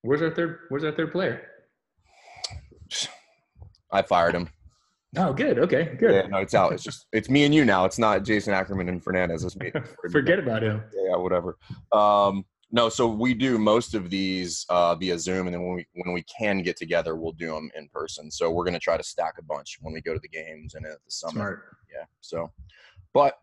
Where's our third player? I fired him. Oh, good. Okay, good. Yeah, no, it's out. It's me and you now. It's not Jason Ackerman and Fernandez. It's me. Forget about him. Yeah, whatever. No, so we do most of these via Zoom, and then when we can get together, we'll do them in person. So we're gonna try to stack a bunch when we go to the games and at the summit. Smart. Yeah. So, but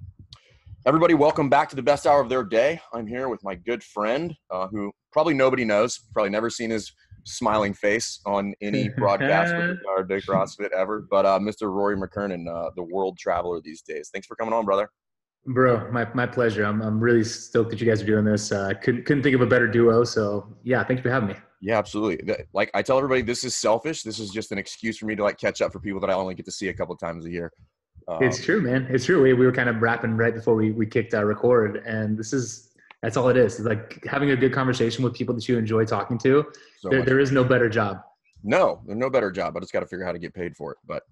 everybody, welcome back to the best hour of their day. I'm here with my good friend, who probably nobody knows, probably never seen his smiling face on any broadcast with regard to CrossFit ever, but Mr. Rory Mckernan, the world traveler these days. Thanks for coming on, brother. Bro, my pleasure. I'm really stoked that you guys are doing this. Couldn't think of a better duo. So yeah, thanks for having me. Yeah, absolutely. Like I tell everybody, this is selfish. This is just an excuse for me to like catch up for people that I only get to see a couple times a year. It's true, man. It's true. We were kind of rapping right before we kicked record, and that's all it is. It's like having a good conversation with people that you enjoy talking to. There is no better job. No, there's no better job. I just got to figure out how to get paid for it. But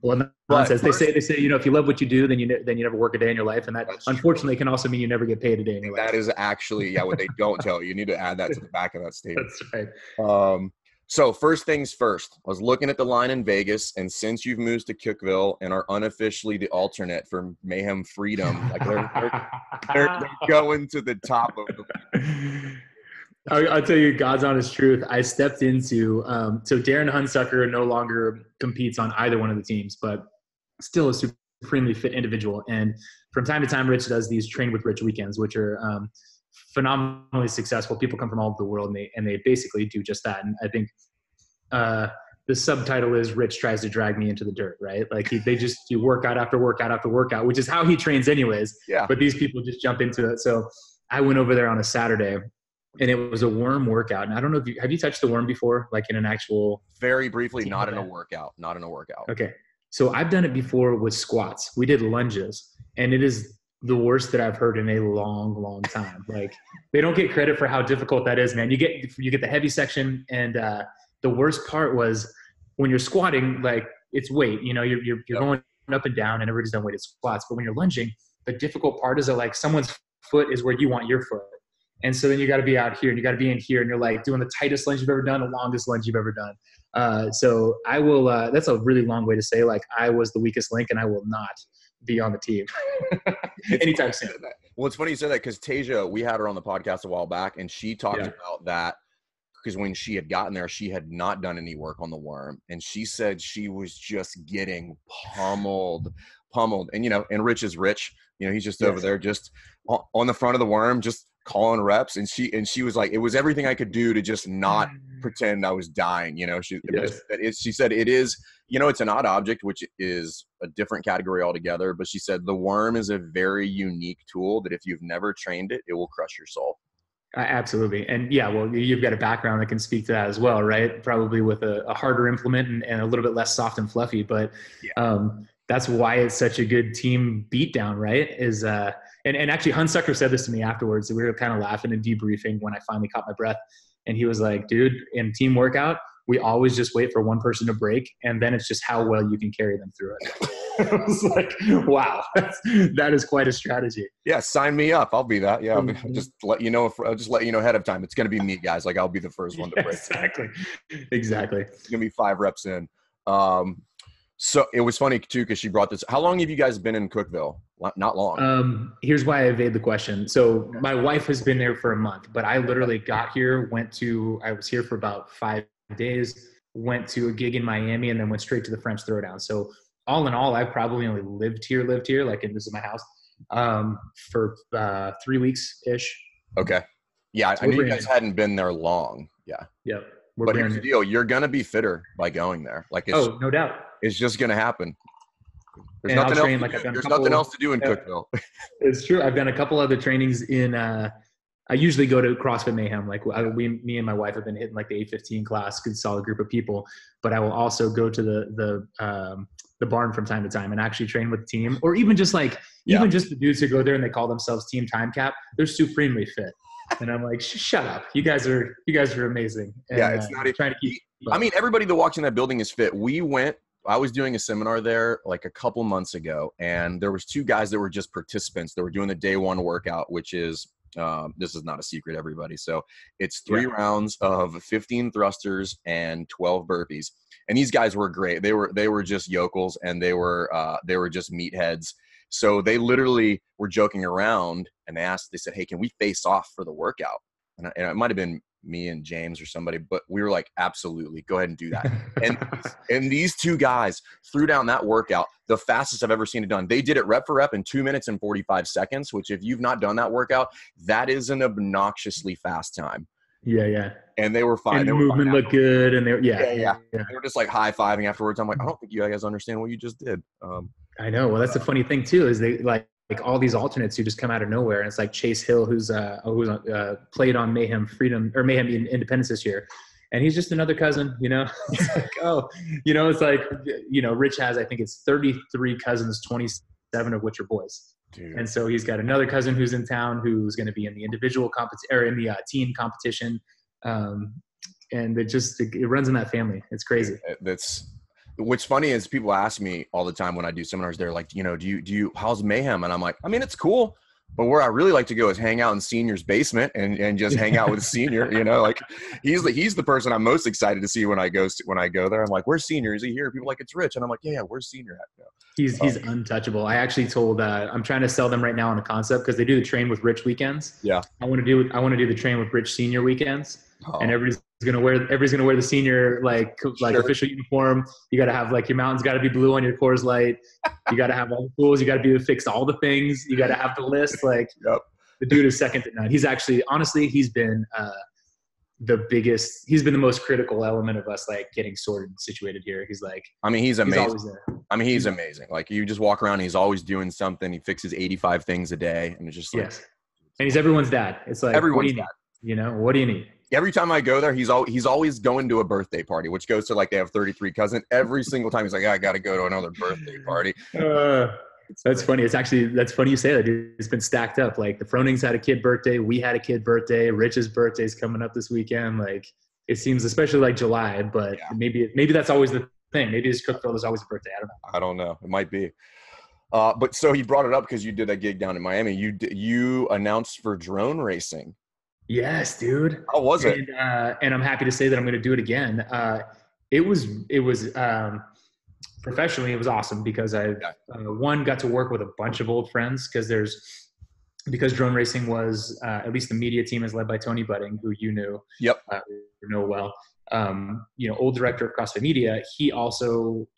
well, nonsense. They say if you love what you do, then you never work a day in your life, and that unfortunately can also mean you never get paid a day in your life. That is actually what they don't tell you. You need to add that to the back of that statement. That's right. So first things first, I was looking at the line in Vegas, and since you've moved to Cookeville and are unofficially the alternate for Mayhem Freedom, like they're going to the top of the. I'll tell you God's honest truth. I stepped into so Darren Hunsucker no longer competes on either one of the teams, but still a supremely fit individual. And from time to time, Rich does these Train with Rich weekends, which are phenomenally successful. People come from all over the world, and they basically do just that. And I think the subtitle is Rich tries to drag me into the dirt, right? Like they just do workout after workout after workout, which is how he trains anyways. Yeah. But these people just jump into it. So I went over there on a Saturday, and it was a worm workout. And I don't know have you touched the worm before, like in an actual? Very briefly, not in a workout. Okay. So I've done it before with squats. We did lunges, and it is the worst that I've heard in a long, long time. Like they don't get credit for how difficult that is, man. You get the heavy section, and the worst part was when you're squatting, like it's weight, you're going up and down, and everybody's done weighted squats. But when you're lunging, the difficult part is that like someone's foot is where you want your foot. And so then you got to be out here and you got to be in here, and you're like doing the tightest lunge you've ever done, the longest lunge you've ever done. So I will, that's a really long way to say, like, I was the weakest link and I will not be on the team anytime soon. Well, it's funny you said that because Tasia, we had her on the podcast a while back, and she talked about that because when she had gotten there, she had not done any work on the worm. And she said she was just getting pummeled. And, and Rich is Rich. He's just over there just on the front of the worm, just calling reps. And she was like, it was everything I could do to just not pretend I was dying. She said it is, it's an odd object, which is a different category altogether. But she said the worm is a very unique tool that if you've never trained it, it will crush your soul. Absolutely. And well, you've got a background that can speak to that as well, right? Probably with a harder implement and a little bit less soft and fluffy, but that's why it's such a good team beatdown, right? And actually Hunsucker said this to me afterwards. We were kind of laughing and debriefing when I finally caught my breath. And he was like, dude, in team workout, we always just wait for one person to break, and then it's just how well you can carry them through it. I was like, wow, that is quite a strategy. Yeah, sign me up. I'll be that. Yeah, I'll just let you know ahead of time. It's going to be me, guys. Like I'll be the first one to break. Exactly. It's going to be 5 reps in. So it was funny too because she brought this. How long have you guys been in Cookeville? Not long. Here's why I evade the question. So my wife has been there for a month, but I literally got here, I was here for about 5 days, went to a gig in Miami, and then went straight to the French Throwdown. So all in all, I probably only lived here, like, and this is my house, for 3 weeks ish. Okay. Yeah. I knew you guys hadn't been there long. Yeah. Yep. But here's the deal. You're going to be fitter by going there. Like, no doubt. It's just going to happen. There's nothing else to do in Cookeville. It's true. I've done a couple other trainings in, I usually go to CrossFit Mayhem. Like me and my wife have been hitting like the 815 class, good solid group of people, but I will also go to the barn from time to time and actually train with the team, or even just even just the dudes who go there and they call themselves Team Time Cap. They're supremely fit. And I'm like, shut up. You guys are amazing. And, it's not trying to keep. I mean, everybody that walks in that building is fit. I was doing a seminar there like a couple months ago, and there was 2 guys that were just participants that were doing the day 1 workout, which is This is not a secret, everybody. So it's 3 rounds of 15 thrusters and 12 burpees. And these guys were great. They were just yokels, and they were just meatheads. So they literally were joking around, and they said, hey, can we face off for the workout? And it might've been me and James or somebody, but we were like, absolutely, go ahead and do that. And these 2 guys threw down that workout the fastest I've ever seen it done. They did it rep for rep in 2 minutes and 45 seconds, which if you've not done that workout, that is an obnoxiously fast time. Yeah. And they were fine. And the movement looked good. And they were just like high-fiving afterwards. I'm like, I don't think you guys understand what you just did. I know. Well, that's the funny thing too, is they like all these alternates who just come out of nowhere. And it's like Chase Hill, who's played on Mayhem Freedom or Mayhem Independence this year. And he's just another cousin, you know. It's like, it's like, Rich has, I think it's 33 cousins, 27 of which are boys. Dude. And so he's got another cousin who's in town who's going to be in the individual competition or in the team competition. And it runs in that family. It's crazy. What's funny is people ask me all the time when I do seminars, they're like, do you, how's Mayhem? And I'm like, I mean, it's cool. But where I really like to go is hang out in Senior's basement and just hang out with Senior. Like he's the person I'm most excited to see when I go there. I'm like, where's Senior? Is he here? People are like, it's Rich, and I'm like, yeah, where's Senior at? He's untouchable. I actually told I'm trying to sell them right now on a concept because they do the train with Rich weekends. Yeah, I want to do the train with Rich Senior weekends, and everybody's gonna wear the Senior like official uniform. You got to have like your mountains got to be blue on your Coors Light. You got to have all the tools. You got to be able to fix all the things. You got to have the list. Like the dude is second to none. He's actually, honestly, he's been he's been the most critical element of us like getting sorted and situated here. He's like, he's amazing. He's amazing. Like you just walk around and he's always doing something. He fixes 85 things a day. And it's just like, yes. And he's everyone's dad. It's like, everyone's dad. What do you need? Every time I go there, he's always going to a birthday party, which goes to like they have 33 cousins. Every single time he's like, I got to go to another birthday party. That's funny. That's funny you say that, dude. It's been stacked up. Like the Fronings had a kid birthday. We had a kid birthday. Rich's birthday is coming up this weekend. Like it seems, especially like July, but maybe that's always the thing. Maybe his Cookeville is always a birthday. I don't know. It might be. But so he brought it up because you did that gig down in Miami. You announced for drone racing. Yes, dude. How was it? And I'm happy to say that I'm going to do it again. It was professionally, it was awesome because I got to work with a bunch of old friends because drone racing was at least the media team is led by Tony Budding, who you knew. Yep. You know well. Old director of CrossFit Media. He also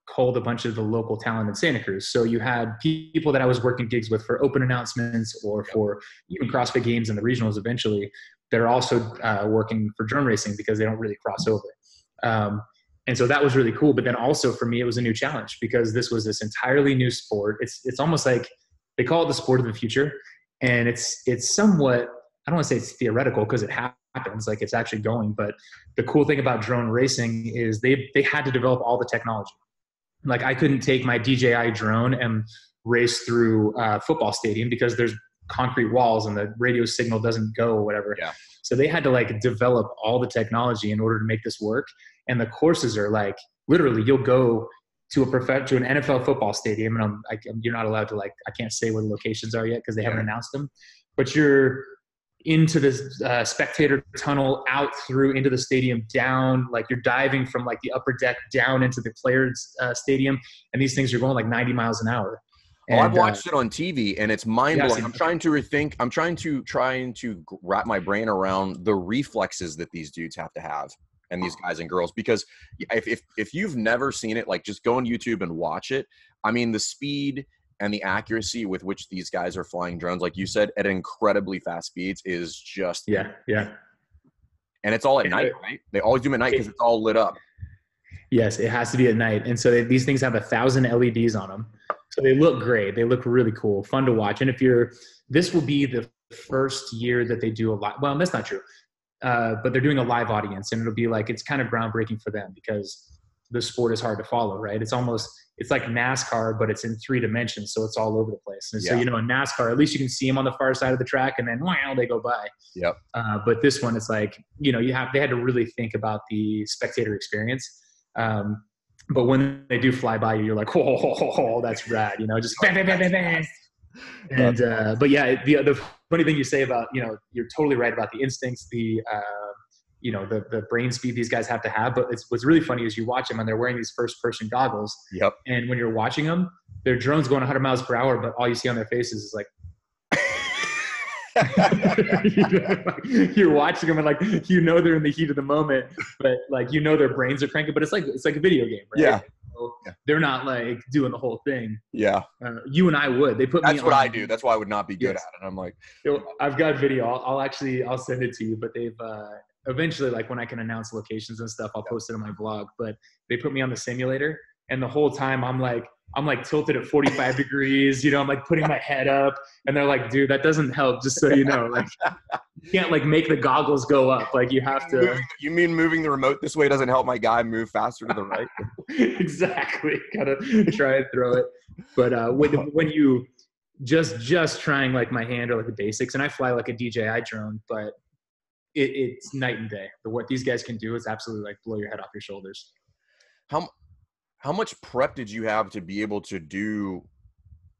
called a bunch of the local talent in Santa Cruz. So you had people that I was working gigs with for open announcements or for even CrossFit Games and the regionals eventually. They're also working for drone racing because they don't really cross over. And so that was really cool. But then also for me, it was a new challenge because this was this entirely new sport. It's almost like they call it the sport of the future. And it's somewhat, I don't want to say it's theoretical because it happens, like it's actually going. But the cool thing about drone racing is they had to develop all the technology. Like I couldn't take my DJI drone and race through a football stadium because there's concrete walls and the radio signal doesn't go or whatever. Yeah. So they had to like develop all the technology in order to make this work. And the courses are like, literally you'll go to an NFL football stadium and you're not allowed to I can't say where the locations are yet because they haven't announced them, but you're into this spectator tunnel out through into the stadium down, like you're diving from like the upper deck down into the players stadium. And these things are going like 90 miles an hour. And, I've watched it on TV and it's mind blowing. I'm trying to wrap my brain around the reflexes that these dudes have to have and these guys and girls, because if you've never seen it, like just go on YouTube and watch it. I mean, the speed and the accuracy with which these guys are flying drones, like you said, at incredibly fast speeds is just yeah. And it's all at night, right? They always do them at night because it's all lit up. Yes, it has to be at night. And so these things have 1,000 LEDs on them. So they look great. They look really cool, fun to watch. And this will be the first year that they do a live, well, that's not true. But they're doing a live audience and it'll be like, it's kind of groundbreaking for them because the sport is hard to follow, right? It's like NASCAR, but it's in 3 dimensions. So it's all over the place. And so, in NASCAR, at least you can see them on the far side of the track and then wow, they go by. Yep. But this one, it's like, they had to really think about the spectator experience. But when they do fly by you, you're like, oh, that's rad, just bang, bang, bang, bang, bang. And, but yeah, the funny thing you say about, you're totally right about the instincts, the brain speed these guys have to have. But what's really funny is you watch them and they're wearing these first person goggles. Yep. And when you're watching them, their drone's going 100 miles per hour, but all you see on their faces is like, you're watching them and like, they're in the heat of the moment, but like, their brains are cranking, but it's like a video game, right? Yeah. So they're not like doing the whole thing. Yeah. You and I would. They put me. That's what I do. That's why I would not be good at it. I'm like, I've got video. I'll send it to you. But they've eventually, like when I can announce locations and stuff, I'll post it on my blog. But they put me on the simulator, and the whole time I'm like tilted at 45 degrees. I'm like putting my head up, and they're like, "Dude, that doesn't help." Just so you know, like you can't like make the goggles go up. Like you have to. You mean moving the remote this way doesn't help my guy move faster to the right? Exactly. Gotta try and throw it. But when you just trying like my hand or like the basics, and I fly like a DJI drone, but it's night and day. What these guys can do is absolutely like blow your head off your shoulders. How much prep did you have to be able to do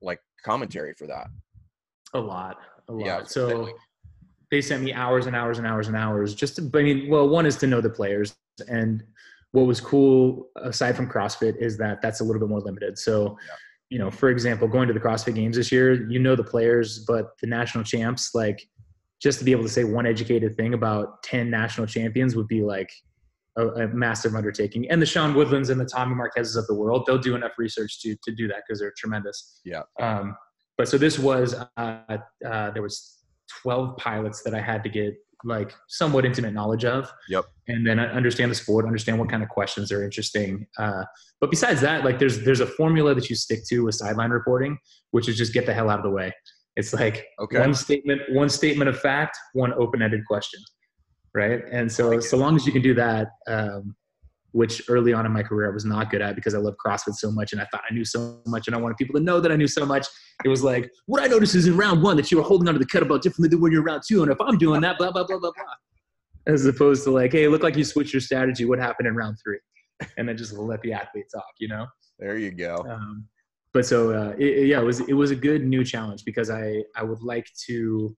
like commentary for that? A lot. Yeah, so they sent me hours and hours and hours and hours just to, one is to know the players. And what was cool aside from CrossFit is that that's a little bit more limited. So, for example, going to the CrossFit Games this year, the players, but the national champs, like just to be able to say one educated thing about 10 national champions would be like a massive undertaking. And the Sean Woodlands and the Tommy Marquez's of the world, they'll do enough research to do that because they're tremendous. Yeah. But so this was, there was 12 pilots that I had to get like somewhat intimate knowledge of. Yep. And then understand the sport, understand what kind of questions are interesting. But besides that, like there's a formula that you stick to with sideline reporting, which is just get the hell out of the way. It's like one statement of fact, one open-ended question. Right. And so long as you can do that, which early on in my career I was not good at because I love CrossFit so much and I thought I knew so much and I wanted people to know that I knew so much. It was like, what I noticed is in round 1 that you were holding onto the kettlebell differently than when you're round 2. And if I'm doing that, blah, blah, blah, blah, blah. As opposed to like, hey, it looked like you switched your strategy. What happened in round 3? And then just let the athlete talk, There you go. But so, it was a good new challenge because I would like to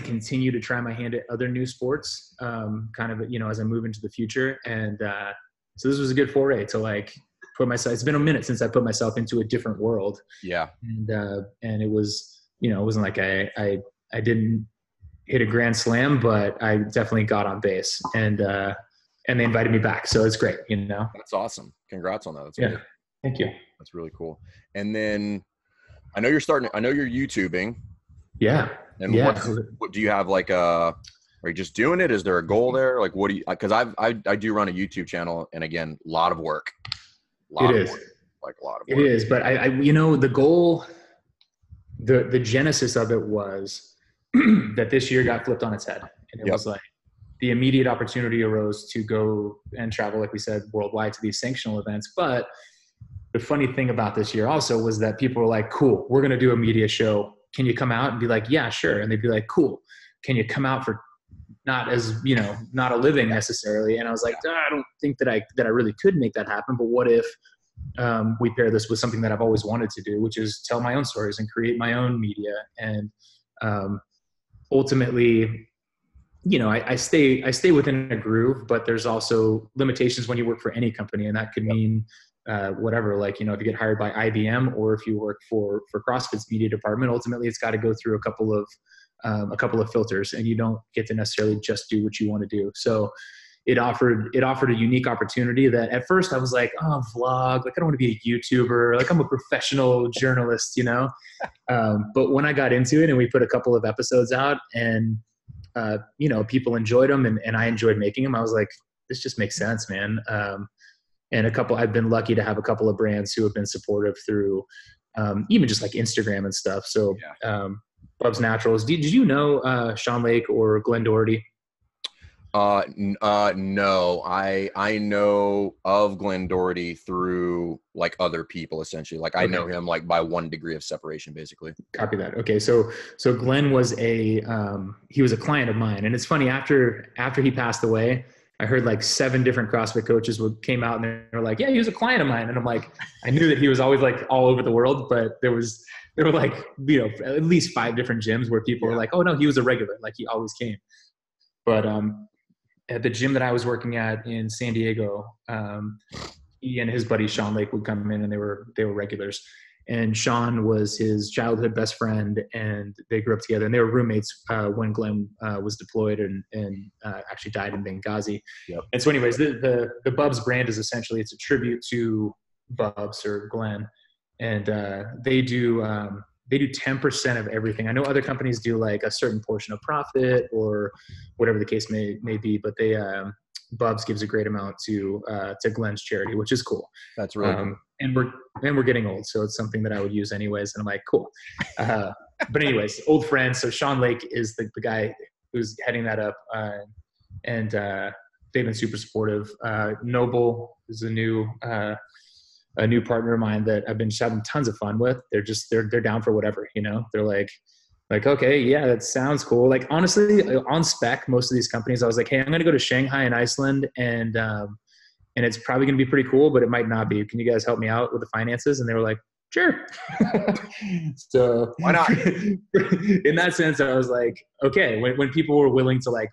continue to try my hand at other new sports, kind of, as I move into the future. And so this was a good foray to like put myself, it's been a minute since I put myself into a different world. Yeah. And it was, it wasn't like I didn't hit a grand slam, but I definitely got on base and they invited me back. So it's great, That's awesome. Congrats on that. That's great. Thank you. That's really cool. And then I know you're YouTubing. Yeah. And what do you have like are you just doing it? Is there a goal there? Like, what do you, cause I do run a YouTube channel and again, a lot of work. It is. It is. But I the goal, the genesis of it was that this year got flipped on its head. And it was like the immediate opportunity arose to go and travel, like we said, worldwide to these sanctional events. But the funny thing about this year also was that people were like, cool, we're going to do a media show. Can you come out? And be like, yeah, sure. And they'd be like, cool. Can you come out for not a living necessarily? And I was like, I don't think that I really could make that happen. But what if we pair this with something that I've always wanted to do, which is tell my own stories and create my own media. And ultimately, I stay within a groove, but there's also limitations when you work for any company. And that could mean whatever, like, if you get hired by IBM or if you work for CrossFit's media department, ultimately it's got to go through a couple of filters and you don't get to necessarily just do what you want to do. So it offered a unique opportunity that at first I was like, oh, vlog, like I don't want to be a YouTuber. Like I'm a professional journalist, but when I got into it and we put a couple of episodes out and, people enjoyed them and I enjoyed making them, I was like, this just makes sense, man. And I've been lucky to have a couple of brands who have been supportive through even just like Instagram and stuff. So Bub's Naturals. Did you know Sean Lake or Glen Doherty? No, I know of Glen Doherty through like other people essentially. Like I know him like by 1 degree of separation, basically. Copy that. Okay. So Glen was he was a client of mine, and it's funny after he passed away, I heard like 7 different CrossFit coaches came out and they were like, yeah, he was a client of mine. And I'm like, I knew that he was always like all over the world, but there were like, at least 5 different gyms where people were like, oh no, he was a regular. Like he always came. But at the gym that I was working at in San Diego, he and his buddy Sean Lake would come in and they were regulars. And Sean was his childhood best friend, and they grew up together. And they were roommates when Glen was deployed and actually died in Benghazi. Yep. And so, anyways, the Bubs brand is essentially, it's a tribute to Bubs or Glen, and they do 10% of everything. I know other companies do like a certain portion of profit or whatever the case may be, but they Bubs gives a great amount to Glen's charity, which is cool. That's really cool. And we're getting old, so it's something that I would use anyways. And I'm like, cool. But anyways, old friends. So Sean Lake is the guy who's heading that up, and they've been super supportive. Noble is a new partner of mine that I've been having tons of fun with. They're down for whatever, They're like, okay, yeah, that sounds cool. Like honestly, on spec, most of these companies, I was like, hey, I'm going to go to Shanghai and Iceland, and it's probably going to be pretty cool, but it might not be. Can you guys help me out with the finances? And they were like, sure. So why not? In that sense, I was like, okay, when people were willing to like,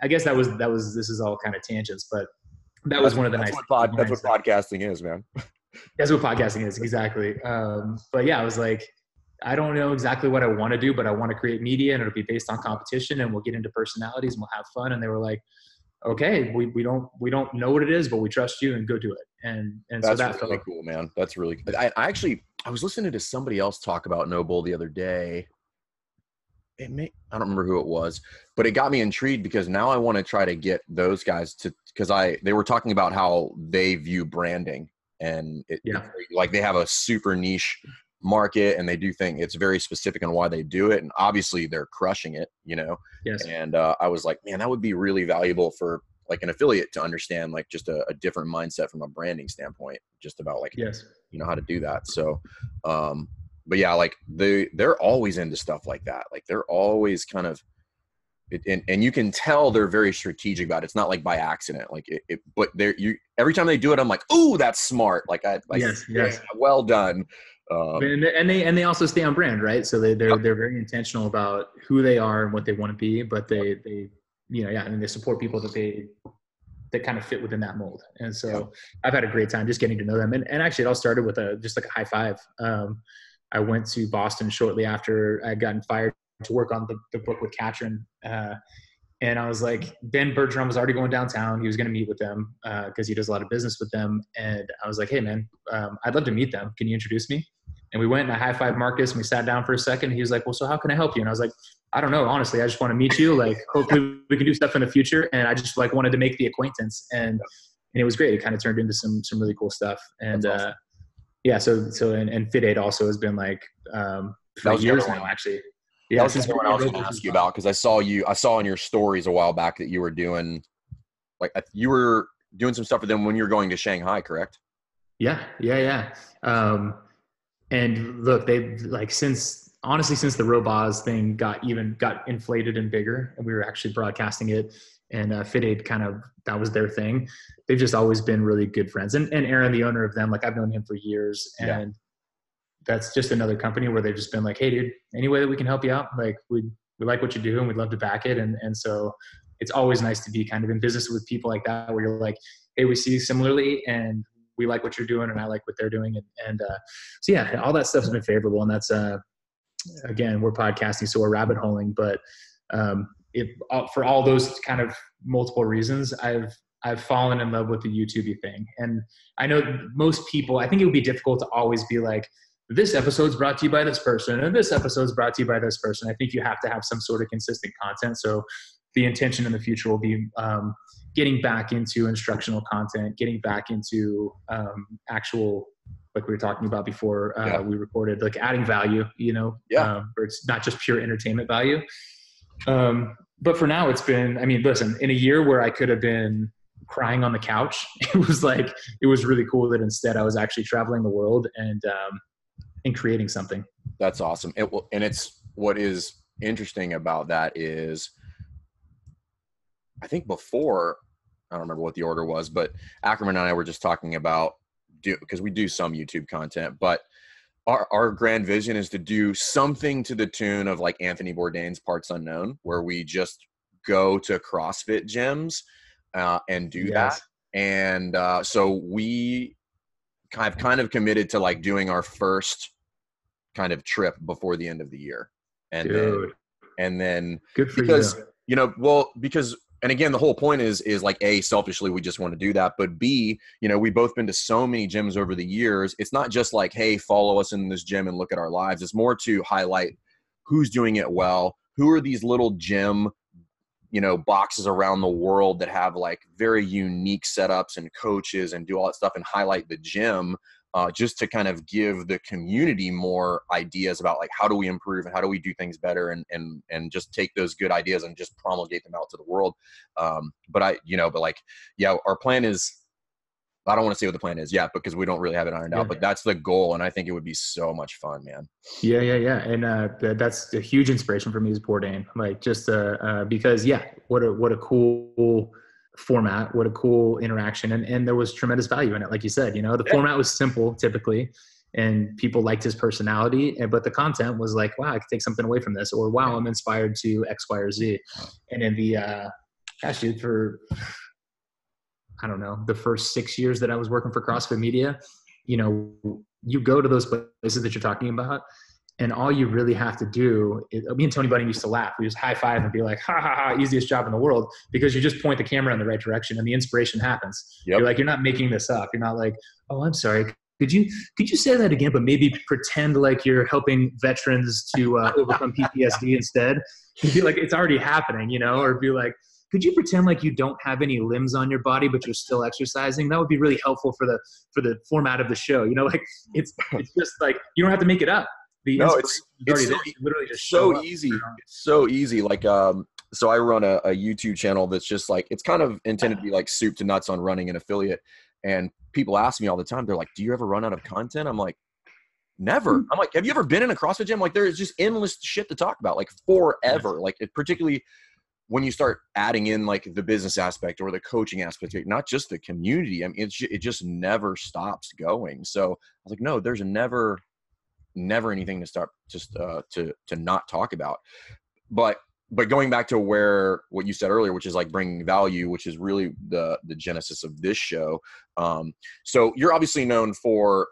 I guess this is all kind of tangents, but that was one of the nice. That's what podcasting is, man. That's what podcasting is. Exactly. But yeah, I was like, I don't know exactly what I want to do, but I want to create media and it'll be based on competition and we'll get into personalities and we'll have fun. And they were like, okay, we don't know what it is, but we trust you and go do it. And so that's really cool, man. That's really good. I was listening to somebody else talk about Noble the other day. I don't remember who it was, but it got me intrigued because now I want to try to get those guys because they were talking about how they view branding and like they have a super niche market and they do think it's very specific on why they do it. And obviously they're crushing it, Yes. And I was like, man, that would be really valuable for like an affiliate to understand like just a different mindset from a branding standpoint, just about like, yes, how to do that. So, but yeah, like they're always into stuff like that. Like they're always kind of, and you can tell they're very strategic about it. It's not like by accident, like but every time they do it, I'm like, ooh, that's smart. Like yes, well done. And they also stay on brand, right? So they're very intentional about who they are and what they want to be, but they they support people that kind of fit within that mold. And so I've had a great time just getting to know them. And actually it all started with just like a high five. I went to Boston shortly after I'd gotten fired to work on the book with Katrin. And I was like, Ben Bergeron was already going downtown. He was going to meet with them because he does a lot of business with them. And I was like, hey man, I'd love to meet them. Can you introduce me? And we went and I high-fived Marcus and we sat down for a second. He was like, well, so how can I help you? And I was like, I don't know. Honestly, I just want to meet you. Like, hopefully we can do stuff in the future. And I just like wanted to make the acquaintance. And it was great. It kind of turned into some really cool stuff. And awesome. And Fit Aid also has been like for years now, actually. Yeah, that was what I was going to ask you about because I saw in your stories a while back that you were doing some stuff for them when you were going to Shanghai, correct? Yeah. And look, they've like since the Roboz thing got inflated and bigger, and we were actually broadcasting it, and Fit Aid that was their thing. They've just always been really good friends. And Aaron, the owner of them, like I've known him for years, and that's just another company where they've just been like, hey dude, any way that we can help you out, like we like what you do and we'd love to back it. And so it's always nice to be kind of in business with people like that, where you're like, hey, we see you similarly and we like what you're doing and I like what they're doing. So yeah, all that stuff has been favorable. And that's, again, we're podcasting, so we're rabbit holing, but for all those kind of multiple reasons, I've fallen in love with the YouTube thing. And I know most people, I think it would be difficult to always be like, this episode's brought to you by this person, and this episode's brought to you by this person. I think you have to have some sort of consistent content. So the intention in the future will be getting back into instructional content, getting back into actual, like we were talking about before we recorded, like adding value, where it's not just pure entertainment value. But for now it's been, listen, in a year where I could have been crying on the couch, it was really cool that instead I was actually traveling the world and creating something. That's awesome. And it's what is interesting about that is I think before I don't remember what the order was, but Ackerman and I were just talking about because we do some YouTube content, but our grand vision is to do something to the tune of like Anthony Bourdain's Parts Unknown, where we just go to CrossFit gyms and do that. And so we have kind of committed to like doing our first kind of trip before the end of the year. And then good for because, you. Because and again, the whole point is like, A, selfishly, we just want to do that. But B, we've both been to so many gyms over the years. It's not just like, hey, follow us in this gym and look at our lives. It's more to highlight who's doing it well. Who are these little gym, boxes around the world that have like very unique setups and coaches and do all that stuff, and highlight the gym just to kind of give the community more ideas about like, how do we improve and how do we do things better, and just take those good ideas and just promulgate them out to the world. Our plan is, I don't want to say what the plan is yet because we don't really have it ironed out, but that's the goal. And I think it would be so much fun, man. Yeah. And that's a huge inspiration for me is Bourdain. Like just because what a cool format, what a cool interaction. And there was tremendous value in it. Like you said, the format was simple typically, and people liked his personality, but the content was like, wow, I could take something away from this, or wow, I'm inspired to X, Y, or Z. And in the, for, I don't know, the first 6 years that I was working for CrossFit Media, you go to those places that you're talking about, and all you really have to do is, me and Tony Bunny used to laugh. We just high five and be like, ha ha ha, easiest job in the world, because you just point the camera in the right direction and the inspiration happens. Yep. You're like, you're not making this up. You're not like, oh, I'm sorry. Could you say that again, but maybe pretend like you're helping veterans to overcome PTSD instead? You'd be like, it's already happening, or be like, could you pretend like you don't have any limbs on your body, but you're still exercising? That would be really helpful for the format of the show. It's just like, you don't have to make it up. It's literally just so easy. It's so easy. Like, so I run a YouTube channel that's just like, it's kind of intended to be like soup to nuts on running an affiliate. And people ask me all the time, they're like, do you ever run out of content? I'm like, never. I'm like, have you ever been in a CrossFit gym? Like, there's just endless shit to talk about, like forever. Like, particularly when you start adding in like the business aspect or the coaching aspect, not just the community. I mean, it just never stops going. So I was like, no, there's never anything to start just to not talk about. But going back to what you said earlier, which is like bringing value, which is really the genesis of this show. So you're obviously known for,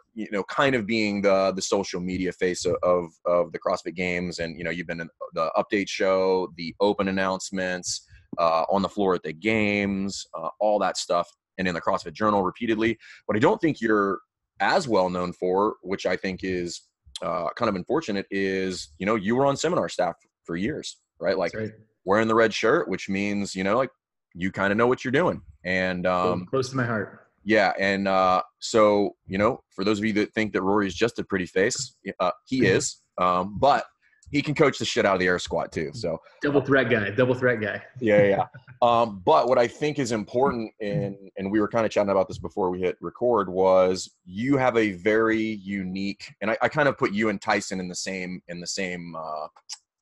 kind of being the social media face of the CrossFit Games. And, you've been in the update show, the open announcements, on the floor at the games, all that stuff. And in the CrossFit Journal repeatedly. What I don't think you're as well known for, which I think is kind of unfortunate, is, you were on seminar staff for years. Right? Like wearing the red shirt, which means, like you kind of know what you're doing. And close to my heart. Yeah. And so, for those of you that think that Rory is just a pretty face, he is, but he can coach the shit out of the air squat too. So double threat guy. Yeah. But what I think is important, and we were kind of chatting about this before we hit record, was you have a very unique, and I kind of put you and Tyson in the same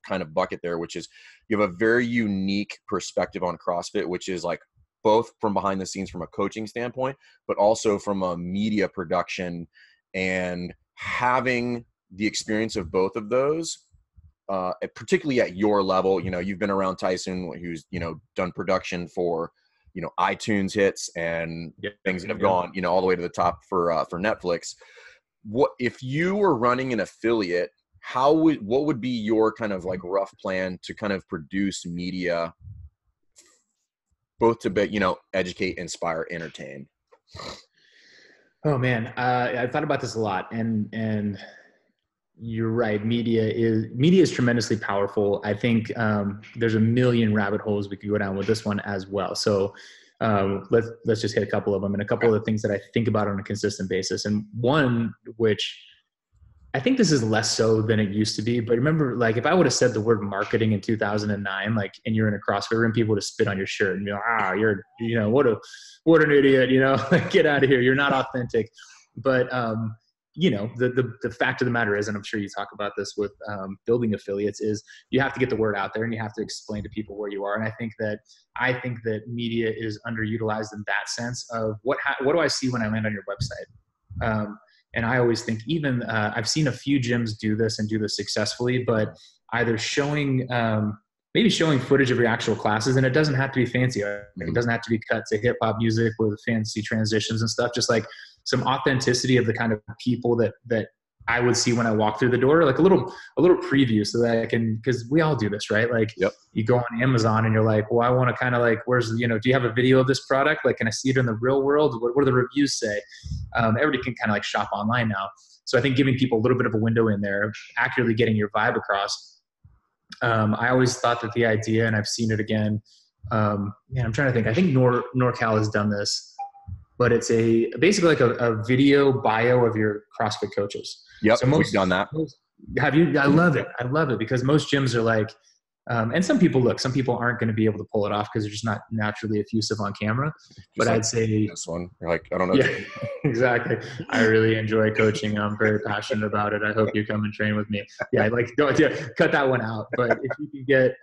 kind of bucket there, which is you have a very unique perspective on CrossFit, which is like both from behind the scenes from a coaching standpoint, but also from a media production, and having the experience of both of those, particularly at your level. You've been around Tyson, who's, done production for, iTunes hits and things that have gone, all the way to the top for Netflix. What if you were running an affiliate? What would be your kind of like rough plan to kind of produce media, both to educate, inspire, entertain? Oh man, I thought about this a lot, and you're right. Media is tremendously powerful. I think there's a million rabbit holes we could go down with this one as well. So let's just hit a couple of them, and a couple of the things that I think about on a consistent basis. And one, which I think this is less so than it used to be, but remember, like if I would have said the word marketing in 2009, like, and you're in a CrossFit room, people would have spit on your shirt and be like, you're, what an idiot, like, get out of here. You're not authentic. But the fact of the matter is, and I'm sure you talk about this with building affiliates, is you have to get the word out there and you have to explain to people where you are. And I think that media is underutilized in that sense of what do I see when I land on your website? And I always think I've seen a few gyms do this and do this successfully, but either maybe showing footage of your actual classes, and it doesn't have to be fancy. It doesn't have to be cut to hip hop music with fancy transitions and stuff. Just like some authenticity of the kind of people that I would see when I walk through the door, like a little preview so that I can, because we all do this, right? Like You go on Amazon and you're like, well, I want to kind of like, do you have a video of this product? Like, can I see it in the real world? What do the reviews say? Everybody can kind of like shop online now. So I think giving people a little bit of a window in there, accurately getting your vibe across. I always thought that the idea, and I've seen it again. I'm trying to think. I think NorCal has done this, but it's basically like a video bio of your CrossFit coaches. Yep, so we've done that. Have you? I love it. I love it because most gyms are like, and some people aren't going to be able to pull it off because they're just not naturally effusive on camera. But I'd say this one, you're like, I don't know. Yeah, exactly. I really enjoy coaching. I'm very passionate about it. I hope you come and train with me. Yeah, cut that one out. But if you can get,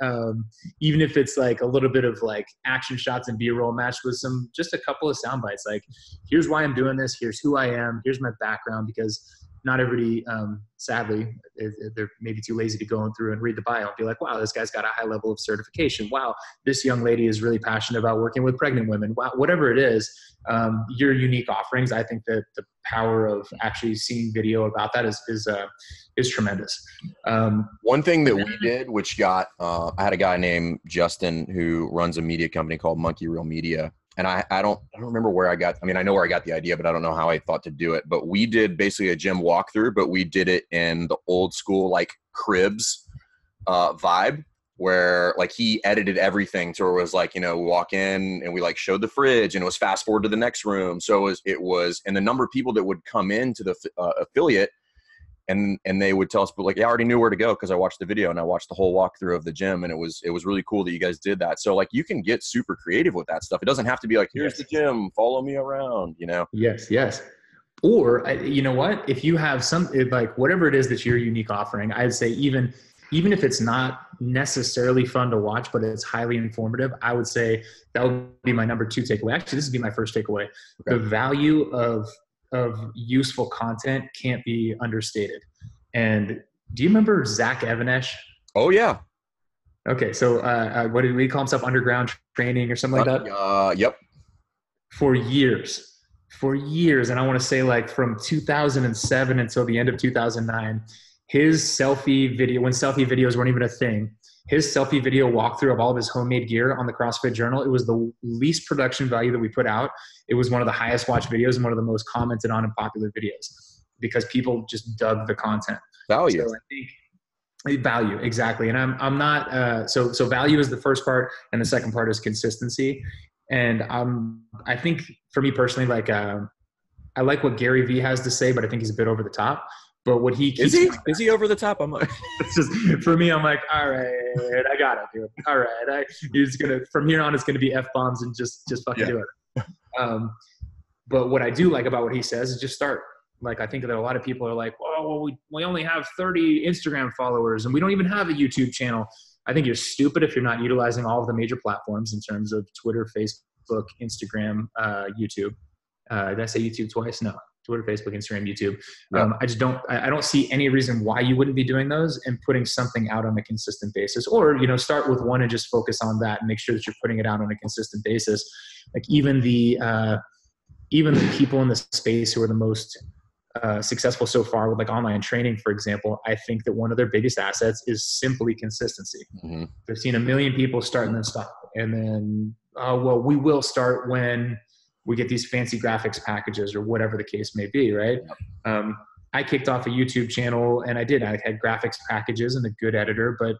even if it's like a little bit of like action shots and B-roll matched with just a couple of sound bites, like here's why I'm doing this. Here's who I am. Here's my background, because not everybody, sadly, they're maybe too lazy to go through and read the bio and be like, wow, this guy's got a high level of certification. Wow, this young lady is really passionate about working with pregnant women. Wow, whatever it is, your unique offerings, I think that the power of actually seeing video about that is tremendous. One thing that we did, which got, I had a guy named Justin who runs a media company called Monkey Real Media. And I don't remember where I know where I got the idea, but I don't know how I thought to do it. But we did basically a gym walkthrough, but we did it in the old school, like cribs vibe, where like he edited everything to where it was like, we walk in and we like showed the fridge and it was fast forward to the next room. So it was, and the number of people that would come into the affiliate and they would tell us, but like, I already knew where to go because I watched the video and I watched the whole walkthrough of the gym, and it was really cool that you guys did that. So like, you can get super creative with that stuff. It doesn't have to be like, here's the gym, follow me around, Yes. Or you know what? If you have like whatever it is that's your unique offering, I'd say even if it's not necessarily fun to watch, but it's highly informative, I would say that would be my number 2 takeaway. Actually, this would be my first takeaway. Okay. The value of useful content can't be understated. And do you remember Zach Evanesh? Oh yeah. Okay. So, what did we call himself? Underground training or something like that? Yep. For years. And I want to say like from 2007 until the end of 2009, his selfie video, when selfie videos weren't even a thing, his selfie video walkthrough of all of his homemade gear on the CrossFit Journal, it was the least production value that we put out. It was one of the highest watched videos and one of the most commented on and popular videos because people just dug the content. Value. So I think value, exactly. And I'm not, so value is the first part, and the second part is consistency. And I think for me personally, like, I like what Gary Vee has to say, but I think he's a bit over the top. But what he keeps is he over the top? I'm like, it's just, for me, I'm like, all right, I got it, dude. All right, he's gonna, from here on, it's gonna be F-bombs and just fucking do it. But what I do like about what he says is just start. Like, I think that a lot of people are like, oh, well, we only have 30 Instagram followers and we don't even have a YouTube channel. I think you're stupid if you're not utilizing all of the major platforms in terms of Twitter, Facebook, Instagram, YouTube. Did I say YouTube twice? No. Twitter, Facebook, Instagram, YouTube. Yeah. I don't see any reason why you wouldn't be doing those and putting something out on a consistent basis, or, start with one and just focus on that and make sure that you're putting it out on a consistent basis. Like even the people in the space who are the most successful so far with like online training, for example, I think that one of their biggest assets is simply consistency. Mm-hmm. They've seen a million people start and then stop. And then, we will start when we get these fancy graphics packages or whatever the case may be, right? I kicked off a YouTube channel and I had graphics packages and a good editor, but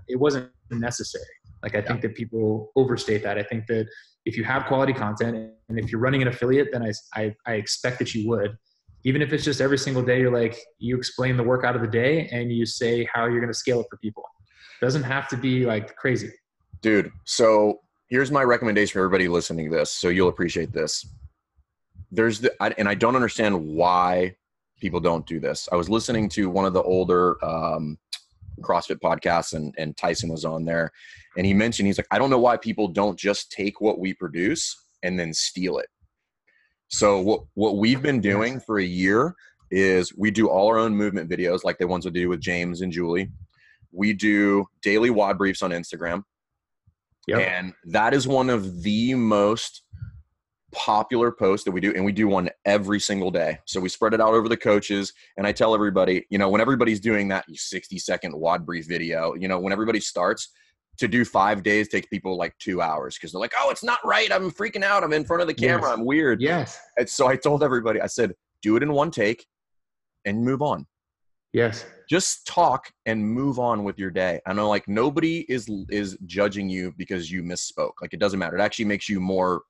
it wasn't necessary. Like, I think that people overstate that. I think that if you have quality content and if you're running an affiliate, then I expect that you would. Even if it's just every single day, you explain the workout of the day and you say how you're going to scale it for people. It doesn't have to be like crazy. Dude, so here's my recommendation for everybody listening to this, so you'll appreciate this. And I don't understand why people don't do this. I was listening to one of the older CrossFit podcasts, and Tyson was on there, and he mentioned, he's like, I don't know why people don't just take what we produce and then steal it. So what we've been doing for a year is we do all our own movement videos, like the ones we do with James and Julie. We do daily WOD briefs on Instagram. Yep. And that is one of the most popular posts that we do. And we do one every single day. So we spread it out over the coaches. And I tell everybody, you know, when everybody's doing that 60-second WOD brief video, you know, when everybody starts, to do 5 days takes people like 2 hours because they're like, oh, it's not right. I'm freaking out. I'm in front of the camera. I'm weird. Yes. And so I told everybody, I said, do it in one take and move on. Yes. Just talk and move on with your day. I know, like, nobody is judging you because you misspoke. Like, it doesn't matter. It actually makes you more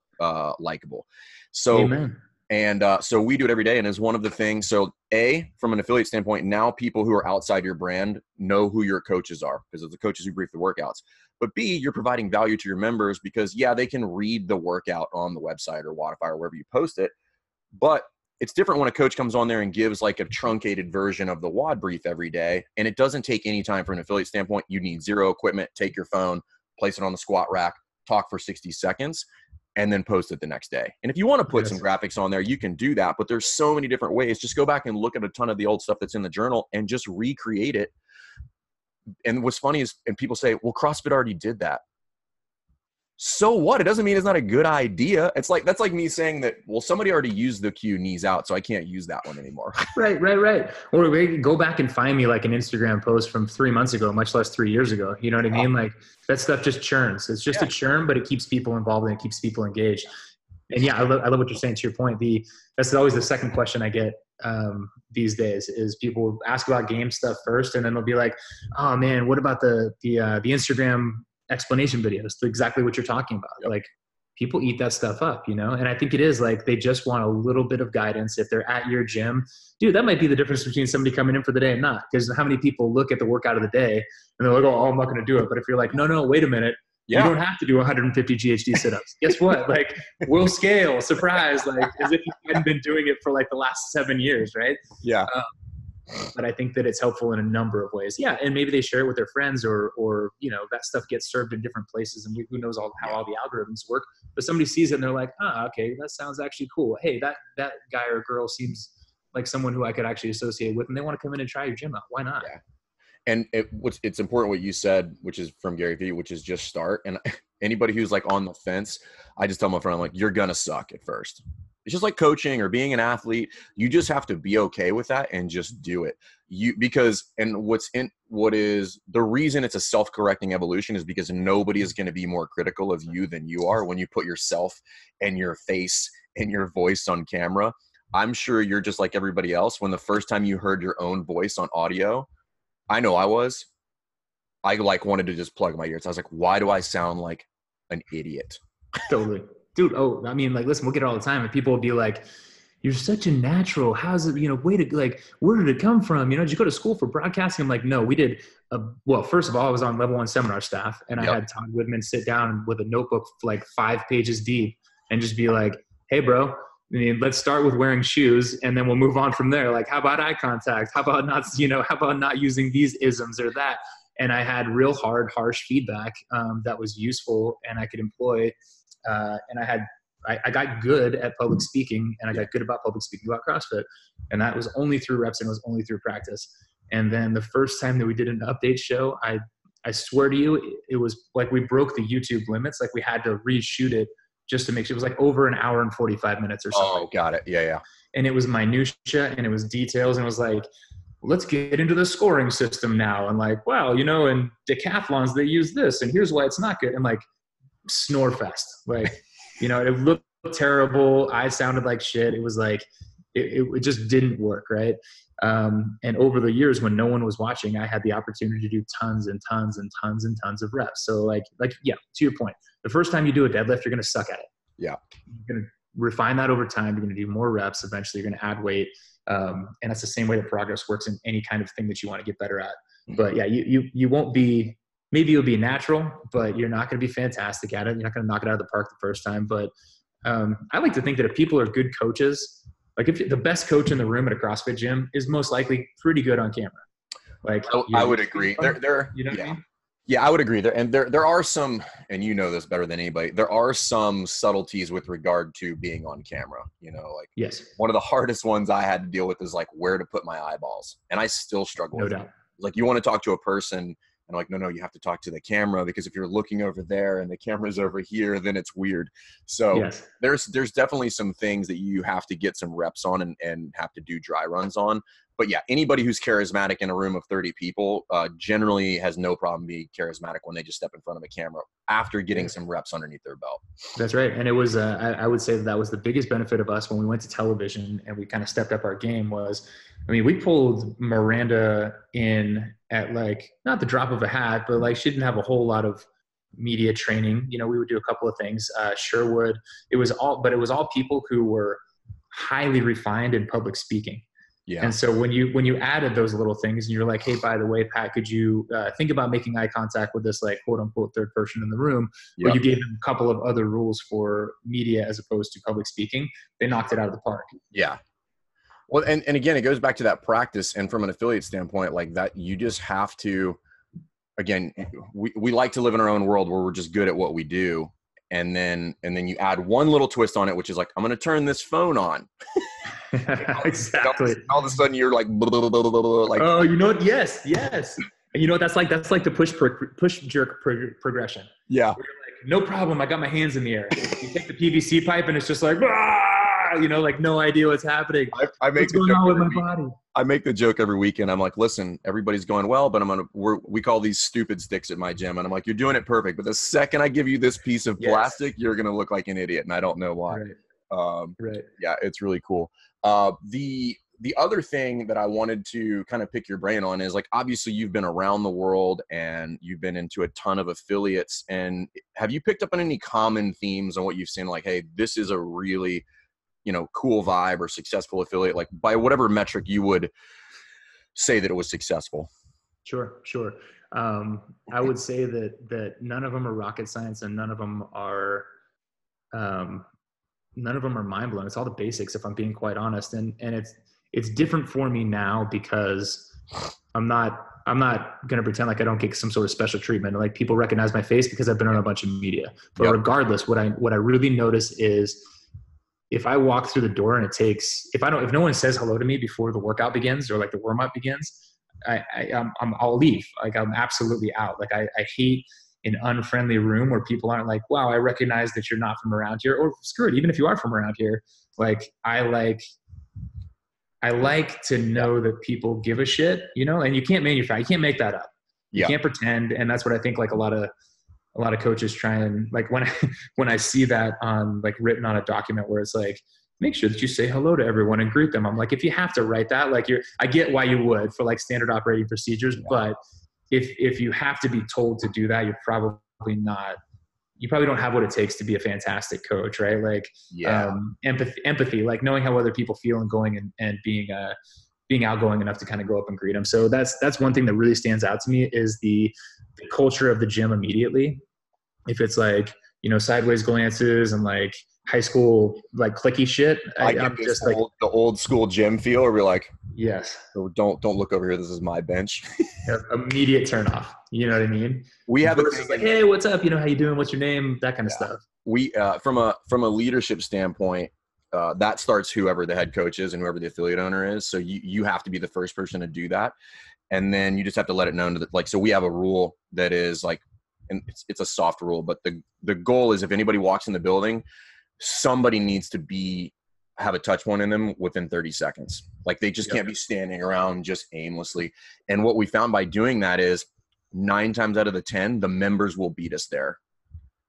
likable. So, amen. And so we do it every day. And as one of the things, so from an affiliate standpoint, now people who are outside your brand know who your coaches are because of the coaches who brief the workouts. But B, you're providing value to your members because, yeah, they can read the workout on the website or Wodify or wherever you post it. But it's different when a coach comes on there and gives like a truncated version of the WOD brief every day. And it doesn't take any time from an affiliate standpoint. You need zero equipment, take your phone, place it on the squat rack, talk for 60 seconds, and then post it the next day. And if you want to put some graphics on there, you can do that. But there's so many different ways. Just go back and look at a ton of the old stuff that's in the journal and just recreate it. And what's funny is, and people say, well, CrossFit already did that. So what? It doesn't mean it's not a good idea. It's like, that's like me saying that, well, somebody already used the cue knees out, so I can't use that one anymore. Right. Or go back and find me like an Instagram post from 3 months ago, much less 3 years ago. You know what I mean? Like, that stuff just churns. It's just a churn, but it keeps people involved and it keeps people engaged. And yeah, I love what you're saying. To your point, that's always the second question I get these days is people ask about game stuff first, and then they'll be like, "Oh man, what about the Instagram explanation videos?" Exactly what you're talking about. Yep. Like, people eat that stuff up, you know? And I think it is like, they just want a little bit of guidance. If they're at your gym, dude, that might be the difference between somebody coming in for the day and not. Because how many people look at the workout of the day and they're like, oh, I'm not going to do it. But if you're like, no, wait a minute. You don't have to do 150 GHD sit-ups. Guess what? Like, we'll scale, surprise, like as if you hadn't been doing it for like the last 7 years, right? Yeah. But I think that it's helpful in a number of ways. Yeah, and maybe they share it with their friends, or you know, that stuff gets served in different places, and who knows how all the algorithms work. But somebody sees it and they're like, okay, that sounds actually cool. Hey, that guy or girl seems like someone who I could actually associate with, and they want to come in and try your gym out. Why not? Yeah. And it's important what you said, which is from Gary Vee, which is just start. And anybody who's like on the fence, I just tell my friend, I'm like, you're going to suck at first. It's just like coaching or being an athlete. You just have to be okay with that and just do it. What is the reason it's a self-correcting evolution is because nobody is going to be more critical of you than you are when you put yourself and your face and your voice on camera. I'm sure you're just like everybody else. When the first time you heard your own voice on audio, I know I like wanted to just plug my ears. I was like, why do I sound like an idiot? Totally. Dude, I mean, like, listen, we'll get it all the time, and people will be like, you're such a natural. How's it, way to, like, where did it come from? Did you go to school for broadcasting? I'm like, no, we did. Well, first of all, I was on level 1 seminar staff, and I had Todd Woodman sit down with a notebook like 5 pages deep and just be like, hey, bro, let's start with wearing shoes, and then we'll move on from there. Like, how about eye contact? How about not using these isms or that? And I had real hard, harsh feedback that was useful and I could employ. And I got good at public speaking, and I got good about public speaking about CrossFit. And that was only through reps, and it was only through practice. And then the first time that we did an update show, I swear to you, it was like we broke the YouTube limits. Like, we had to reshoot it just to make sure. It was like over an hour and 45 minutes or something. Oh, got it. Yeah. And it was minutia, and it was details, and it was like, let's get into the scoring system now. And like, wow, in decathlons, they use this, and here's why it's not good. And like, snore fest. Like, it looked terrible. I sounded like shit. It was like, it just didn't work. Right. And over the years when no one was watching, I had the opportunity to do tons and tons and tons and tons of reps. So like, yeah, to your point, the first time you do a deadlift, you're going to suck at it. Yeah. You're going to refine that over time. You're going to do more reps. Eventually you're going to add weight. And that's the same way that progress works in any kind of thing that you want to get better at. But yeah, you won't be, maybe you'll be natural, but you're not going to be fantastic at it. You're not going to knock it out of the park the first time. But I like to think that if people are good coaches, Like if the best coach in the room at a CrossFit gym is most likely pretty good on camera. Like I would agree. There, you know what I mean? Yeah, I would agree there. And there are some, and you know this better than anybody, there are some subtleties with regard to being on camera. You know, like Yes. One of the hardest ones I had to deal with is like where to put my eyeballs. And I still struggle with it. Like you want to talk to a person and like, no, you have to talk to the camera, because if you're looking over there and the camera's over here, then it's weird. So there's definitely some things that you have to get some reps on and have to do dry runs on. But yeah, anybody who's charismatic in a room of 30 people generally has no problem being charismatic when they just step in front of a camera after getting some reps underneath their belt. That's right. And it was, I would say that was the biggest benefit of us when we went to television and we kind of stepped up our game was, I mean, we pulled Miranda in at like, not the drop of a hat, but like she didn't have a whole lot of media training. You know, we would do a couple of things. Sherwood, it was all people who were highly refined in public speaking. Yeah. And so when you added those little things and you're like, hey, by the way, Pat, could you think about making eye contact with this like quote unquote third person in the room, or you gave them a couple of other rules for media as opposed to public speaking, they knocked it out of the park. Yeah. Well, and again, it goes back to that practice. And from an affiliate standpoint, like that, you just have to, again, we like to live in our own world where we're just good at what we do. And then you add one little twist on it, which is like, I'm going to turn this phone on. Exactly. All of a sudden you're like, blah, blah, blah, blah, blah, like, oh, you know what? Yes. And you know what? That's like the push jerk progression. Yeah. Where you're like, no problem. I got my hands in the air. You take the PVC pipe and it's just like, you know, like no idea what's happening. I make what's going on with my body? I make the joke every weekend. I'm like, listen, everybody's going well, but we call these stupid sticks at my gym. And I'm like, you're doing it perfect. But the second I give you this piece of plastic, you're going to look like an idiot. And I don't know why. Right. Yeah, it's really cool. The other thing that I wanted to kind of pick your brain on is like, obviously you've been around the world and you've been into a ton of affiliates. And have you picked up on any common themes on what you've seen? Like, hey, this is a really, you know, cool vibe or successful affiliate, like by whatever metric you would say that it was successful. Sure. I would say that none of them are rocket science and none of them are mind blowing. It's all the basics, if I'm being quite honest. And it's different for me now because I'm not going to pretend like I don't get some sort of special treatment. Like people recognize my face because I've been on a bunch of media, but regardless, what I really notice is if I walk through the door and if no one says hello to me before the workout begins or like the warm up begins, I'll leave. Like I'm absolutely out. Like I hate an unfriendly room where people aren't like, wow, I recognize that you're not from around here, or screw it. Even if you are from around here, like I like to know that people give a shit, you know, and you can't manufacture, you can't make that up. You can't pretend. And that's what I think like a lot of coaches try and like when I see that on like written on a document where it's like, make sure that you say hello to everyone and greet them. I'm like, if you have to write that, like I get why you would for like standard operating procedures, but if you have to be told to do that, you probably don't have what it takes to be a fantastic coach, right? Like empathy, like knowing how other people feel and going and being outgoing enough to kind of go up and greet them. So that's one thing that really stands out to me is the culture of the gym immediately. If it's like, you know, sideways glances and like high school, like clicky shit. I'm just like the old school gym feel where we're like, yes, don't look over here. This is my bench. Immediate turn off. You know what I mean? We have like, hey, what's up? You know, how you doing? What's your name? That kind of stuff. We, from a leadership standpoint, that starts whoever the head coach is and whoever the affiliate owner is. So you have to be the first person to do that. And then you just have to let it known that, like, so we have a rule that is like, and it's a soft rule, but the goal is if anybody walks in the building, somebody needs to have a touch point in them within 30 seconds. Like they just can't be standing around just aimlessly. And what we found by doing that is 9 times out of the 10, the members will beat us there.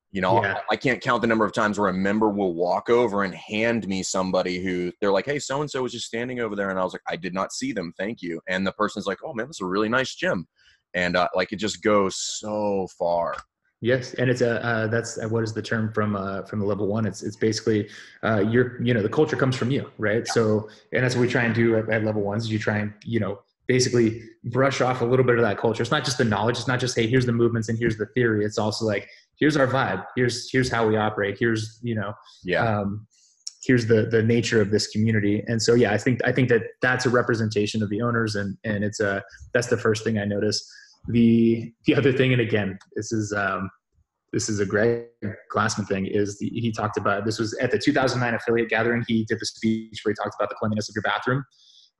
You know, I can't count the number of times where a member will walk over and hand me somebody who they're like, hey, so-and-so was just standing over there. And I was like, I did not see them. Thank you. And the person's like, oh man, this is a really nice gym. And like, it just goes so far. Yes. And it's that's what is the term from the level one? It's basically the culture comes from you. Right. Yeah. So, and that's what we try and do at level ones is you try and, you know, basically brush off a little bit of that culture. It's not just the knowledge. It's not just, hey, here's the movements and here's the theory. It's also like, here's our vibe. Here's how we operate. Here's, you know, here's the nature of this community. And so, yeah, I think that that's a representation of the owners, and it's that's the first thing I noticed. The other thing, and again, this is a Greg Glassman thing, is he talked about, this was at the 2009 affiliate gathering. He did the speech where he talked about the cleanliness of your bathroom.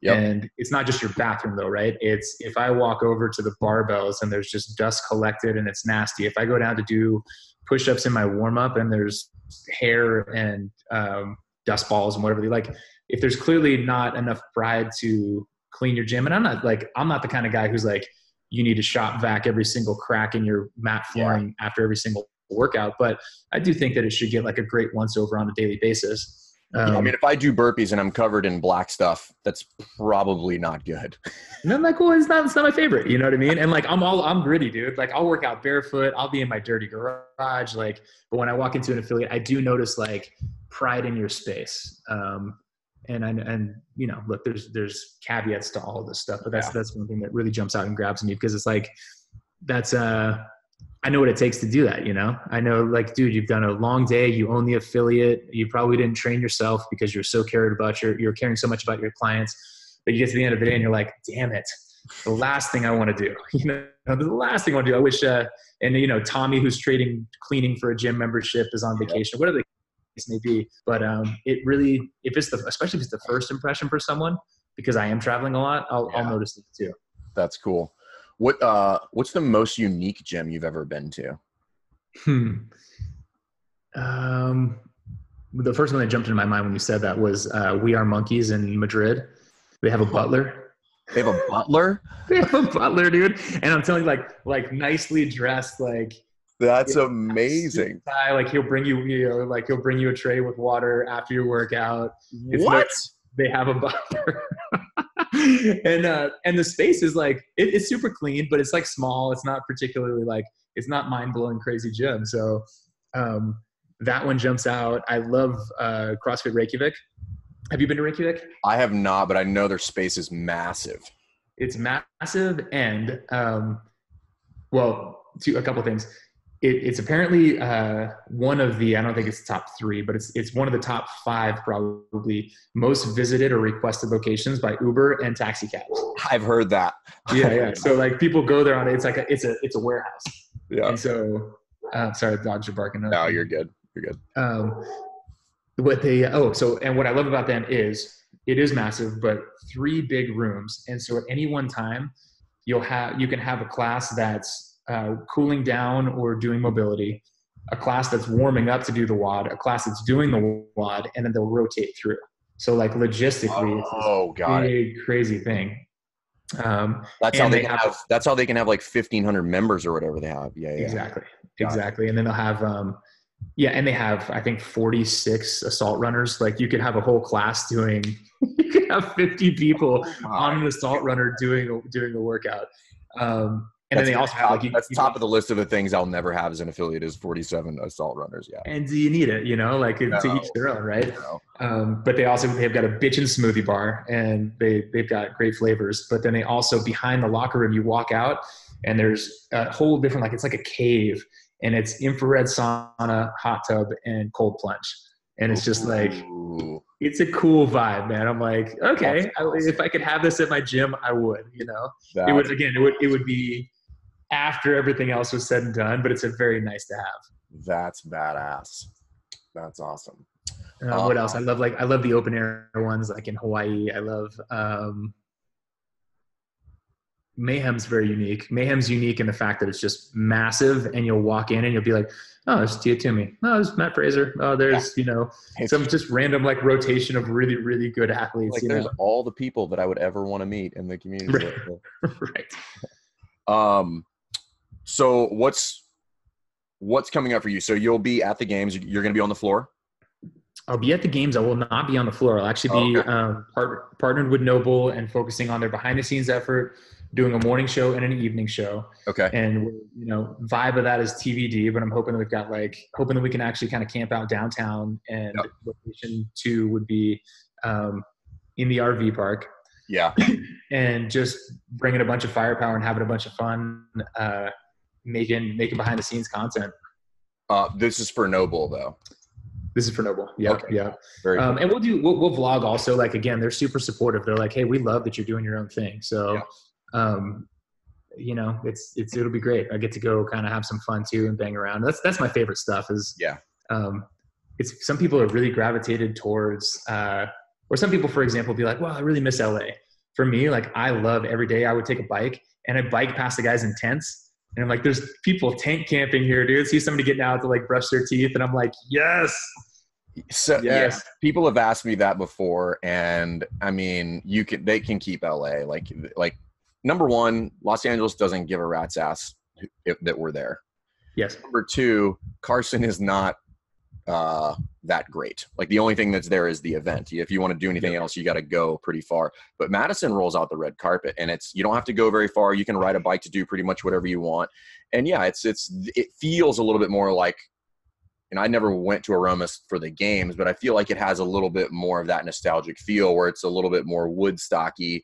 Yep. And it's not just your bathroom though, right? It's if I walk over to the barbells and there's just dust collected and it's nasty. If I go down to do push-ups in my warm-up and there's hair and dust balls and whatever, like if there's clearly not enough pride to clean your gym, and I'm not the kind of guy who's like, you need to shop vac every single crack in your mat flooring after every single workout. But I do think that it should get like a great once over on a daily basis. I mean, if I do burpees and I'm covered in black stuff, that's probably not good. And I'm like, well, it's not my favorite. You know what I mean? And like, I'm gritty, dude. Like I'll work out barefoot. I'll be in my dirty garage. Like, but when I walk into an affiliate, I do notice like pride in your space. And you know, look, there's caveats to all of this stuff, but that's one thing that really jumps out and grabs me, because it's like, that's I know what it takes to do that. You know, I know, like, dude, you've done a long day. You own the affiliate. You probably didn't train yourself because you're so cared about you're caring so much about your clients, but you get to the end of the day and you're like, damn it, the last thing I want to do, you know, the last thing I want to do. I wish, and you know, Tommy, who's cleaning for a gym membership, is on vacation, whatever the case may be. But it really, especially if it's the first impression for someone, because I am traveling a lot, I'll notice it too. That's cool. What's the most unique gym you've ever been to? The first one that jumped into my mind when you said that was We Are Monkeys in Madrid. They have a butler. They have a butler? They have a butler, dude. And I'm telling you, like nicely dressed, like, that's amazing. Tie, like he'll bring you, he'll bring you a tray with water after your workout. What? They have a butler. And the space is like, it's super clean, but it's like small. It's not particularly like, it's not mind-blowing crazy gym. So that one jumps out. I love CrossFit Reykjavik. Have you been to Reykjavik? I have not, but I know their space is massive. It's massive. And a couple things. It's apparently one of the, I don't think it's the top 3, but it's one of the top 5 probably most visited or requested locations by Uber and taxi cabs. I've heard that. Yeah. So like people go there on it. It's like it's a warehouse. Yeah. And so, sorry, the dogs are barking. No, you're good. You're good. And what I love about them is it is massive, but 3 big rooms. And so at any one time you can have a class that's cooling down or doing mobility, a class that's warming up to do the WOD, a class that's doing the WOD, and then they'll rotate through. So like logistically, it's a big, crazy thing. That's how they can have like 1,500 members or whatever they have. Yeah. Exactly. And then they'll have, and they have, I think 46 assault runners. Like you could have a whole class you could have 50 people on an assault runner doing a workout. And then they also have top of the list of the things I'll never have as an affiliate is 47 assault runners. Yeah. And do you need it? You know, like to each their own, right? No. But they've got a bitchin' smoothie bar, and they've got great flavors. But then they also, behind the locker room, you walk out and there's a whole different, like it's like a cave, and it's infrared sauna, hot tub, and cold plunge. And it's just like, it's a cool vibe, man. I'm like, okay, awesome. If I could have this at my gym, I would, you know. It would be after everything else was said and done, but it's a very nice to have. That's badass. That's awesome. What else? I love the open air ones, like in Hawaii. I love Mayhem's very unique. Mayhem's unique in the fact that it's just massive, and you'll walk in and you'll be like, oh, there's Tia Toomey. Oh, there's Matt Fraser. Oh, there's, some just random like rotation of really, really good athletes. Like there's all the people that I would ever want to meet in the community. Right. So what's coming up for you? So you'll be at the games. You're going to be on the floor? I'll be at the games. I will not be on the floor. I'll actually be partnered with Noble and focusing on their behind the scenes effort, doing a morning show and an evening show. Okay. And vibe of that is TBD, but I'm hoping that we can actually kind of camp out downtown, and location 2 would be in the RV park. Yeah. And just bringing a bunch of firepower and having a bunch of fun, making behind the scenes content. This is for Noble though. This is for Noble. Yeah. Okay. Yeah. Very cool. And we'll vlog also. Like, again, they're super supportive. They're like, hey, we love that you're doing your own thing. So, you know, it'll be great. I get to go kind of have some fun too and bang around. That's my favorite stuff is, it's some people are really gravitated towards, or some people, for example, be like, well, I really miss LA. For me, like, I love every day I would take a bike and I bike past the guys in tents. And I'm like, there's people tent camping here, dude. See somebody getting out to like brush their teeth. And I'm like, yes. So yes, people have asked me that before. And I mean, they can keep LA. Like number one, Los Angeles doesn't give a rat's ass that we're there. Yes. Number two, Carson is not that great. Like, the only thing that's there is the event. If you want to do anything else, you got to go pretty far. But Madison rolls out the red carpet, and you don't have to go very far. You can ride a bike to do pretty much whatever you want. And yeah, it feels a little bit more like, and I never went to Aromas for the games, but I feel like it has a little bit more of that nostalgic feel where it's a little bit more Woodstocky,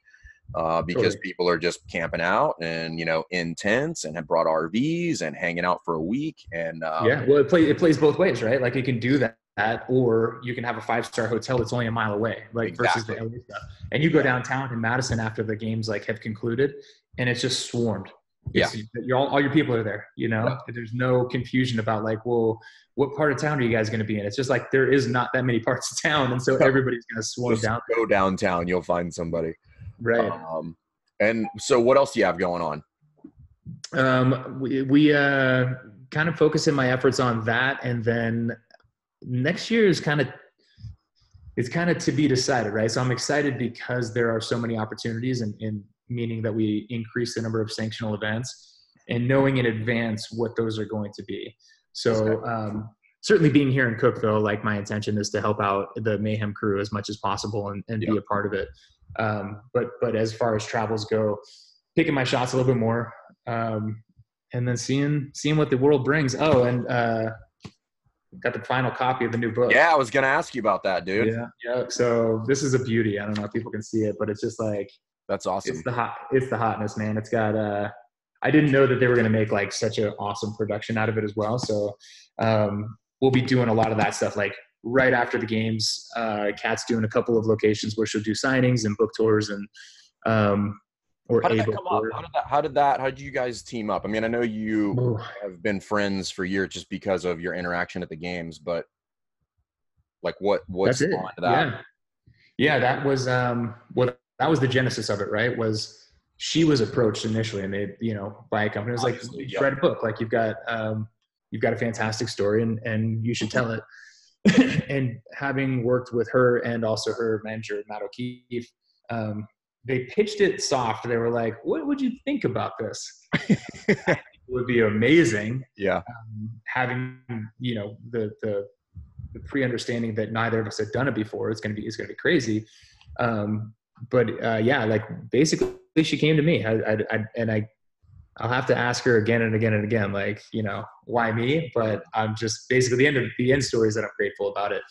because people are just camping out and, you know, in tents and have brought RVs and hanging out for a week. And well, it plays both ways, right? Like, you can do that, or you can have a 5-star hotel that's only a mile away, like versus the LA stuff. And you go downtown in Madison after the games like have concluded, and it's just swarmed. All your people are there, you know. There's no confusion about like, well, what part of town are you guys going to be in? It's just like, there is not that many parts of town, and so everybody's going to swarm down. Go downtown, you'll find somebody. Right. And so what else do you have going on? We kind of focusing my efforts on that. And then next year is kind of to be decided, right? So I'm excited because there are so many opportunities, and meaning that we increase the number of sanctional events and knowing in advance what those are going to be. So certainly being here in Cookeville, like, my intention is to help out the Mayhem crew as much as possible and be a part of it. But as far as travels go, picking my shots a little bit more, and then seeing what the world brings. Oh, and got the final copy of the new book. Yeah, I was gonna ask you about that, dude. Yeah. So this is a beauty. I don't know if people can see it, but it's just like, that's awesome. It's the hotness, man. It's got I didn't know that they were gonna make like such an awesome production out of it as well. So we'll be doing a lot of that stuff like right after the games. Kat's doing a couple of locations where she'll do signings and book tours, and how did that come up? How did you guys team up? I mean, I know you have been friends for years just because of your interaction at the games, but like what's on to that? Yeah, that was that was the genesis of it, right? Was she was approached initially, and they, you know, by a company. It was like, you should write a book. Like, you've got a fantastic story, and you should tell it. And having worked with her and also her manager, Matt O'Keefe, they pitched it soft. They were like, what would you think about this? It would be amazing. Yeah. Having, you know, the pre-understanding that neither of us had done it before, it's going to be crazy. Yeah, like, basically she came to me. I'll have to ask her again and again and again, like, you know, why me? But I'm just basically the end story is that I'm grateful about it.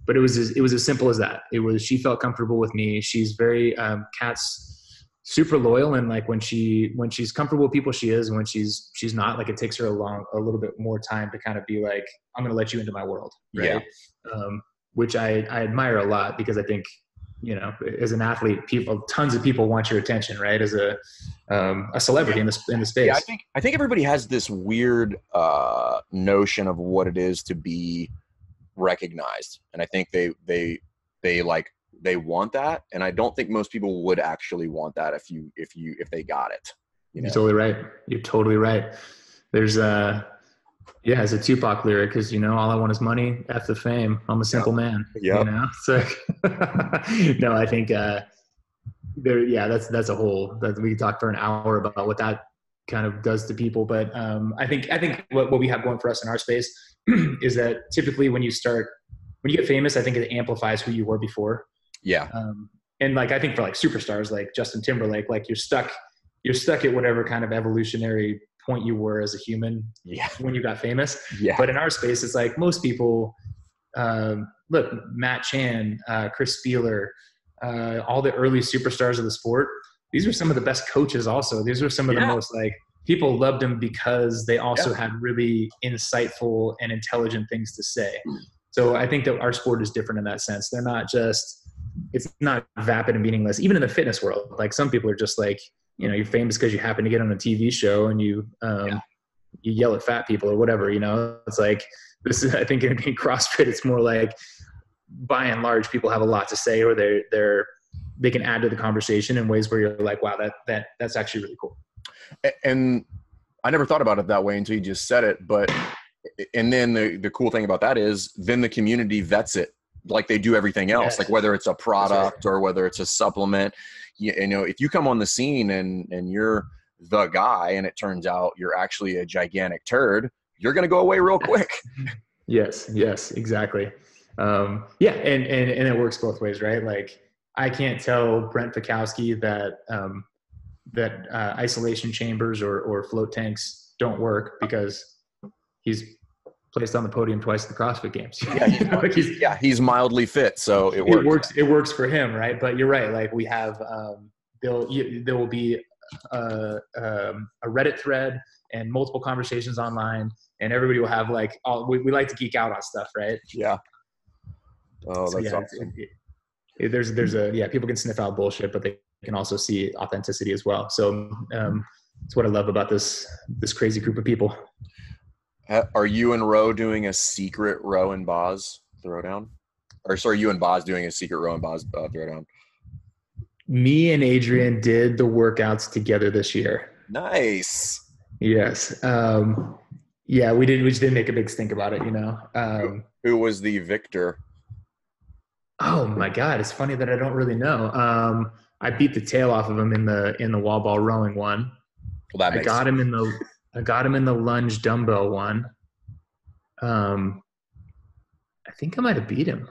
But it was as simple as that. She felt comfortable with me. She's very, Kat's super loyal. And like, when she's comfortable with people, she is, and when she's not, like, it takes her a little bit more time to kind of be like, I'm going to let you into my world. Right. Yeah. Which I admire a lot, because I think, you know, as an athlete, tons of people want your attention, right? As a celebrity in the space. Yeah, I think everybody has this weird notion of what it is to be recognized, and I think they want that, and I don't think most people would actually want that if they got it. You know? You're totally right. There's as a Tupac lyric is, you know, all I want is money, F the fame. I'm a simple man. Yeah. You know, so no, I think that's a whole, that we can talk for an hour about what that kind of does to people. But I think what we have going for us in our space is that typically when you get famous, I think it amplifies who you were before. Yeah. And like, I think for like superstars like Justin Timberlake, like, you're stuck at whatever kind of evolutionary point you were as a human when you got famous. Yeah. But in our space, it's like most people, look, Matt Chan, Chris Spieler, all the early superstars of the sport, these are some of the best coaches also. These are some of the most like people loved them because they also had really insightful and intelligent things to say. So I think that our sport is different in that sense. They're not just, it's not vapid and meaningless. Even in the fitness world, like some people are just like, you know, you're famous because you happen to get on a TV show and you yell at fat people or whatever, you know. It's like, this is, I think in CrossFit, it's more like, by and large, people have a lot to say, or they can add to the conversation in ways where you're like, wow, that's actually really cool. And I never thought about it that way until you just said it. But, and then the cool thing about that is then the community vets it like they do everything else, like whether it's a product or whether it's a supplement. You know, if you come on the scene and you're the guy and it turns out you're actually a gigantic turd, you're going to go away real quick. Yes, exactly. And it works both ways, right? Like I can't tell Brent Fikowski that isolation chambers or float tanks don't work because he's placed on the podium twice at the CrossFit Games. He's mildly fit, so it works. It works for him, right? But you're right. Like we have, there will be a Reddit thread and multiple conversations online, and everybody will have like, we like to geek out on stuff, right? Yeah. Oh, that's awesome. People can sniff out bullshit, but they can also see authenticity as well. So it's what I love about this crazy group of people. Are you and Ro doing a secret row and Boz throwdown? Or sorry, you and Boz doing a secret row and Boz throwdown? Me and Adrian did the workouts together this year. Nice. Yes. We just didn't make a big stink about it, you know. Who was the victor? Oh my God, it's funny that I don't really know. I beat the tail off of him in the wall ball rowing one. Well, that makes sense. I got him in the lunge dumbbell one. I think I might have beat him.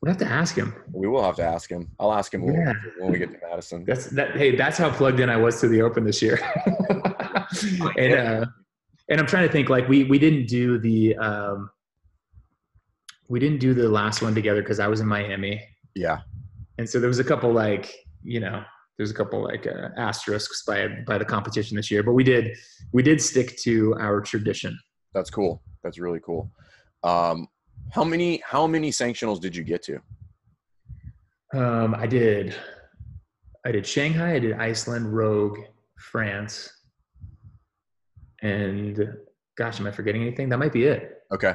We'll have to ask him. We will have to ask him. I'll ask him when we get to Madison. That's how plugged in I was to the Open this year. And I'm trying to think, like we didn't do the last one together because I was in Miami. Yeah. And so there was a couple asterisks by the competition this year, but we did stick to our tradition. That's cool. That's really cool. How many sanctionals did you get to? I did Shanghai, I did Iceland, Rogue, France, and gosh, am I forgetting anything? That might be it. Okay.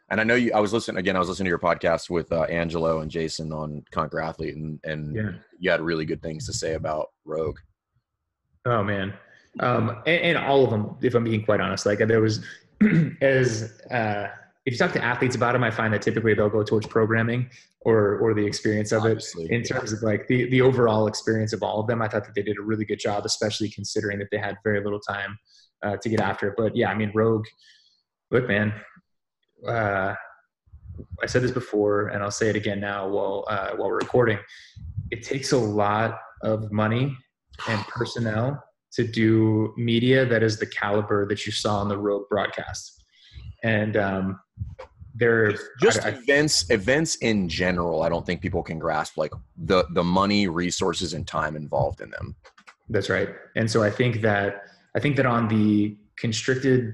And I know I was listening to your podcast with Angelo and Jason on Conquer Athlete, and you had really good things to say about Rogue. Oh man. And all of them, if I'm being quite honest, like there was, if you talk to athletes about them, I find that typically they'll go towards programming or the experience of it. In terms of like the overall experience of all of them, I thought that they did a really good job, especially considering that they had very little time to get after it. But yeah, I mean, Rogue, look, man, I said this before and I'll say it again now while we're recording. It takes a lot of money and personnel to do media that is the caliber that you saw on the Rogue broadcast. And events in general, I don't think people can grasp like the money, resources, and time involved in them. That's right. And so I think that on the constricted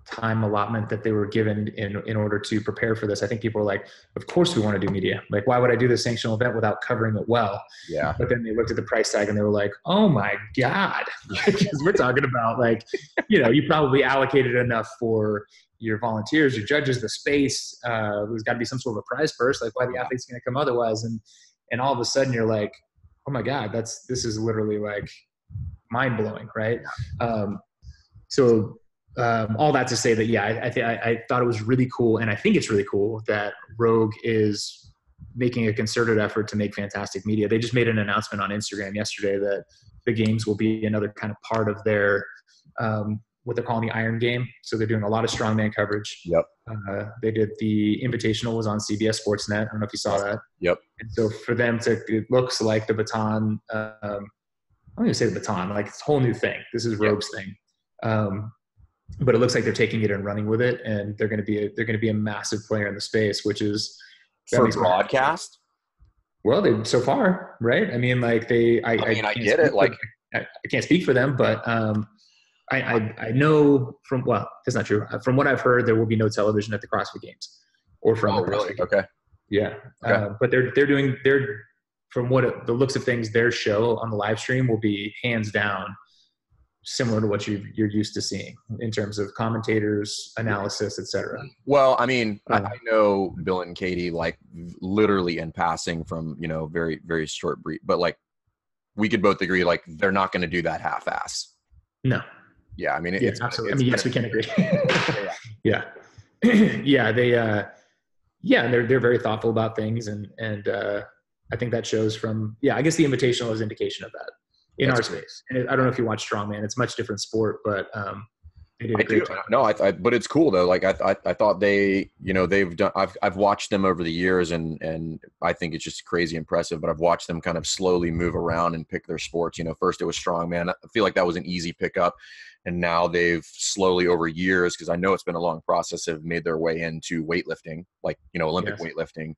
time allotment that they were given in order to prepare for this, I think people were like, of course we want to do media. Like, why would I do this sanctional event without covering it well? Yeah. But then they looked at the price tag and they were like, oh my God, because we're talking about like, you probably allocated enough for your volunteers, your judges, the space. There's got to be some sort of a prize purse. Like, why the athlete's going to come otherwise? And all of a sudden you're like, oh my God, this is literally like mind blowing, right? All that to say that, I thought it was really cool. And I think it's really cool that Rogue is making a concerted effort to make fantastic media. They just made an announcement on Instagram yesterday that the games will be another kind of part of their, what they're calling the Iron Game. So they're doing a lot of strongman coverage. Yep. They did the Invitational was on CBS Sportsnet. I don't know if you saw that. Yep. And so for them it looks like the baton, I don't even say the baton, like it's a whole new thing. This is Rogue's thing. But it looks like they're taking it and running with it, and they're going to be a massive player in the space, which is for broadcast. Well, so far, right? I mean, like I get it. Like I can't speak for them, but I know from, well, that's not true. From what I've heard, there will be no television at the CrossFit Games or from the CrossFit really? Games. Okay. Yeah. Okay. But they're from the looks of things, their show on the live stream will be hands down similar to what you're used to seeing in terms of commentators, analysis, etc. Well, I mean, I know Bill and Katie, like literally in passing from, very, very short brief, but like we could both agree, like they're not going to do that half-ass. No. Yeah. I mean, absolutely. I mean, yes, we can agree. Yeah. Yeah. They're very thoughtful about things. And I think that shows from, I guess the Invitational is indication of that in our space. And I don't know if you watch Strongman, it's a much different sport, but they did a great job. No, but it's cool though. Like I thought they've done, I've watched them over the years and I think it's just crazy impressive, but I've watched them kind of slowly move around and pick their sports. First it was Strongman. I feel like that was an easy pickup. And now they've slowly over years, because I know it's been a long process, have made their way into weightlifting, like, Olympic weightlifting.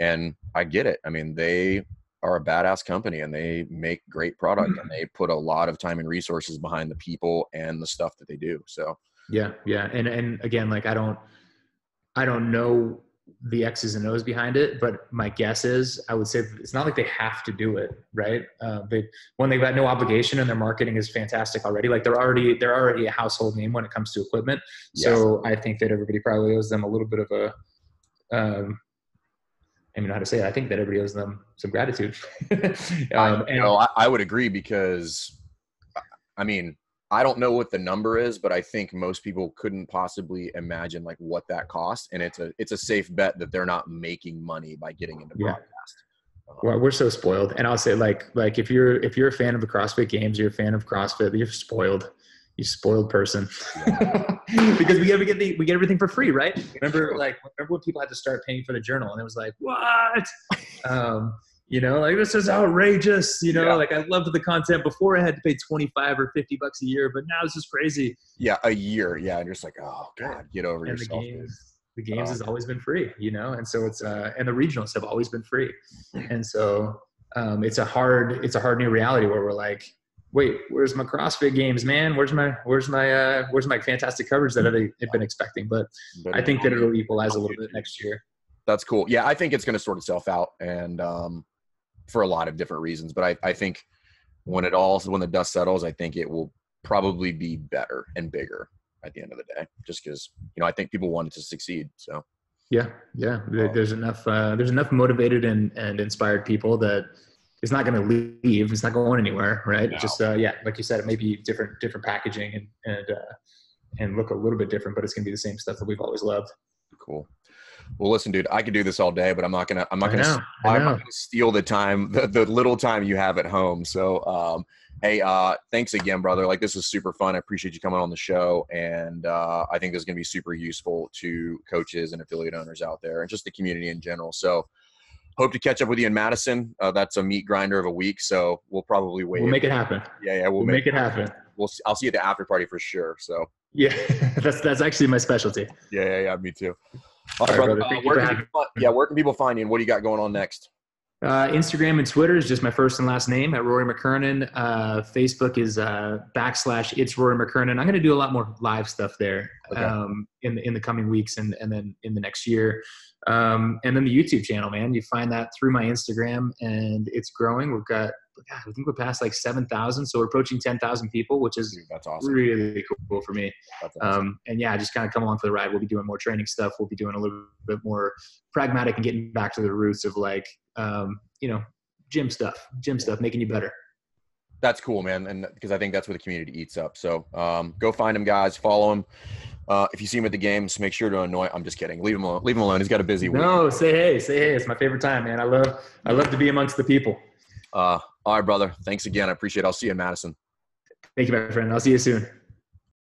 And I get it. I mean, they are a badass company and they make great product and they put a lot of time and resources behind the people and the stuff that they do. So yeah. And again, like I don't know the X's and O's behind it, but my guess is I would say it's not like they have to do it, right? They've got no obligation and their marketing is fantastic already. Like they're already a household name when it comes to equipment. So I think that everybody probably owes them a little bit of a, I don't know how to say it. I think that everybody owes them some gratitude. I would agree because, I mean, I don't know what the number is, but I think most people couldn't possibly imagine like what that costs. And it's a safe bet that they're not making money by getting into broadcast. Well, we're so spoiled. And I'll say like if you're a fan of the CrossFit Games, you're a fan of CrossFit, you're spoiled. You spoiled person. Because we get everything for free, right? Remember when people had to start paying for the journal and it was like, what? Like this is outrageous. Like I loved the content before. I had to pay $25 or $50 a year, but now this is crazy. Yeah, a year. Yeah, and you're just like, oh God, get over yourself. The games has always been free, and so it's and the regionals have always been free, and so it's a hard new reality where we're like, wait, where's my CrossFit Games, man? Where's my fantastic coverage that I've been expecting? But I think that it'll equalize a little bit next year. That's cool. Yeah, I think it's going to sort itself out, and for a lot of different reasons. But I think when the dust settles, I think it will probably be better and bigger at the end of the day, just because I think people want it to succeed. So yeah. There's enough motivated and inspired people that it's not going to leave. It's not going anywhere, right? No. Just like you said, it may be different packaging and look a little bit different, but it's going to be the same stuff that we've always loved. Cool. Well, listen, dude, I could do this all day, but I'm not gonna steal the time, the little time you have at home. So, hey, thanks again, brother. Like, this was super fun. I appreciate you coming on the show. And, I think this is going to be super useful to coaches and affiliate owners out there and just the community in general. So hope to catch up with you in Madison. That's a meat grinder of a week. So we'll probably wait. We'll make it happen. Yeah. We'll make it happen. I'll see you at the after party for sure. So yeah, that's actually my specialty. Yeah. Me too. All right, brother. Where can people find you and what do you got going on next? Instagram and Twitter is just my first and last name at Rory Mckernan. Facebook is / it's Rory Mckernan. I'm going to do a lot more live stuff there in the coming weeks and then in the next year. And then the YouTube channel, man, you find that through my Instagram and it's growing. We've got, I think we're past like 7,000. So we're approaching 10,000 people, which is that's awesome. Really cool for me. That's awesome. And just kind of come along for the ride. We'll be doing more training stuff. We'll be doing a little bit more pragmatic and getting back to the roots of like, gym stuff, making you better. That's cool, man. And because I think that's where the community eats up. So go find him, guys. Follow him. If you see him at the games, make sure to annoy. I'm just kidding. Leave him alone. He's got a busy week. No, say hey. It's my favorite time, man. I love to be amongst the people. All right, brother. Thanks again. I appreciate it. I'll see you in Madison. Thank you, my friend. I'll see you soon.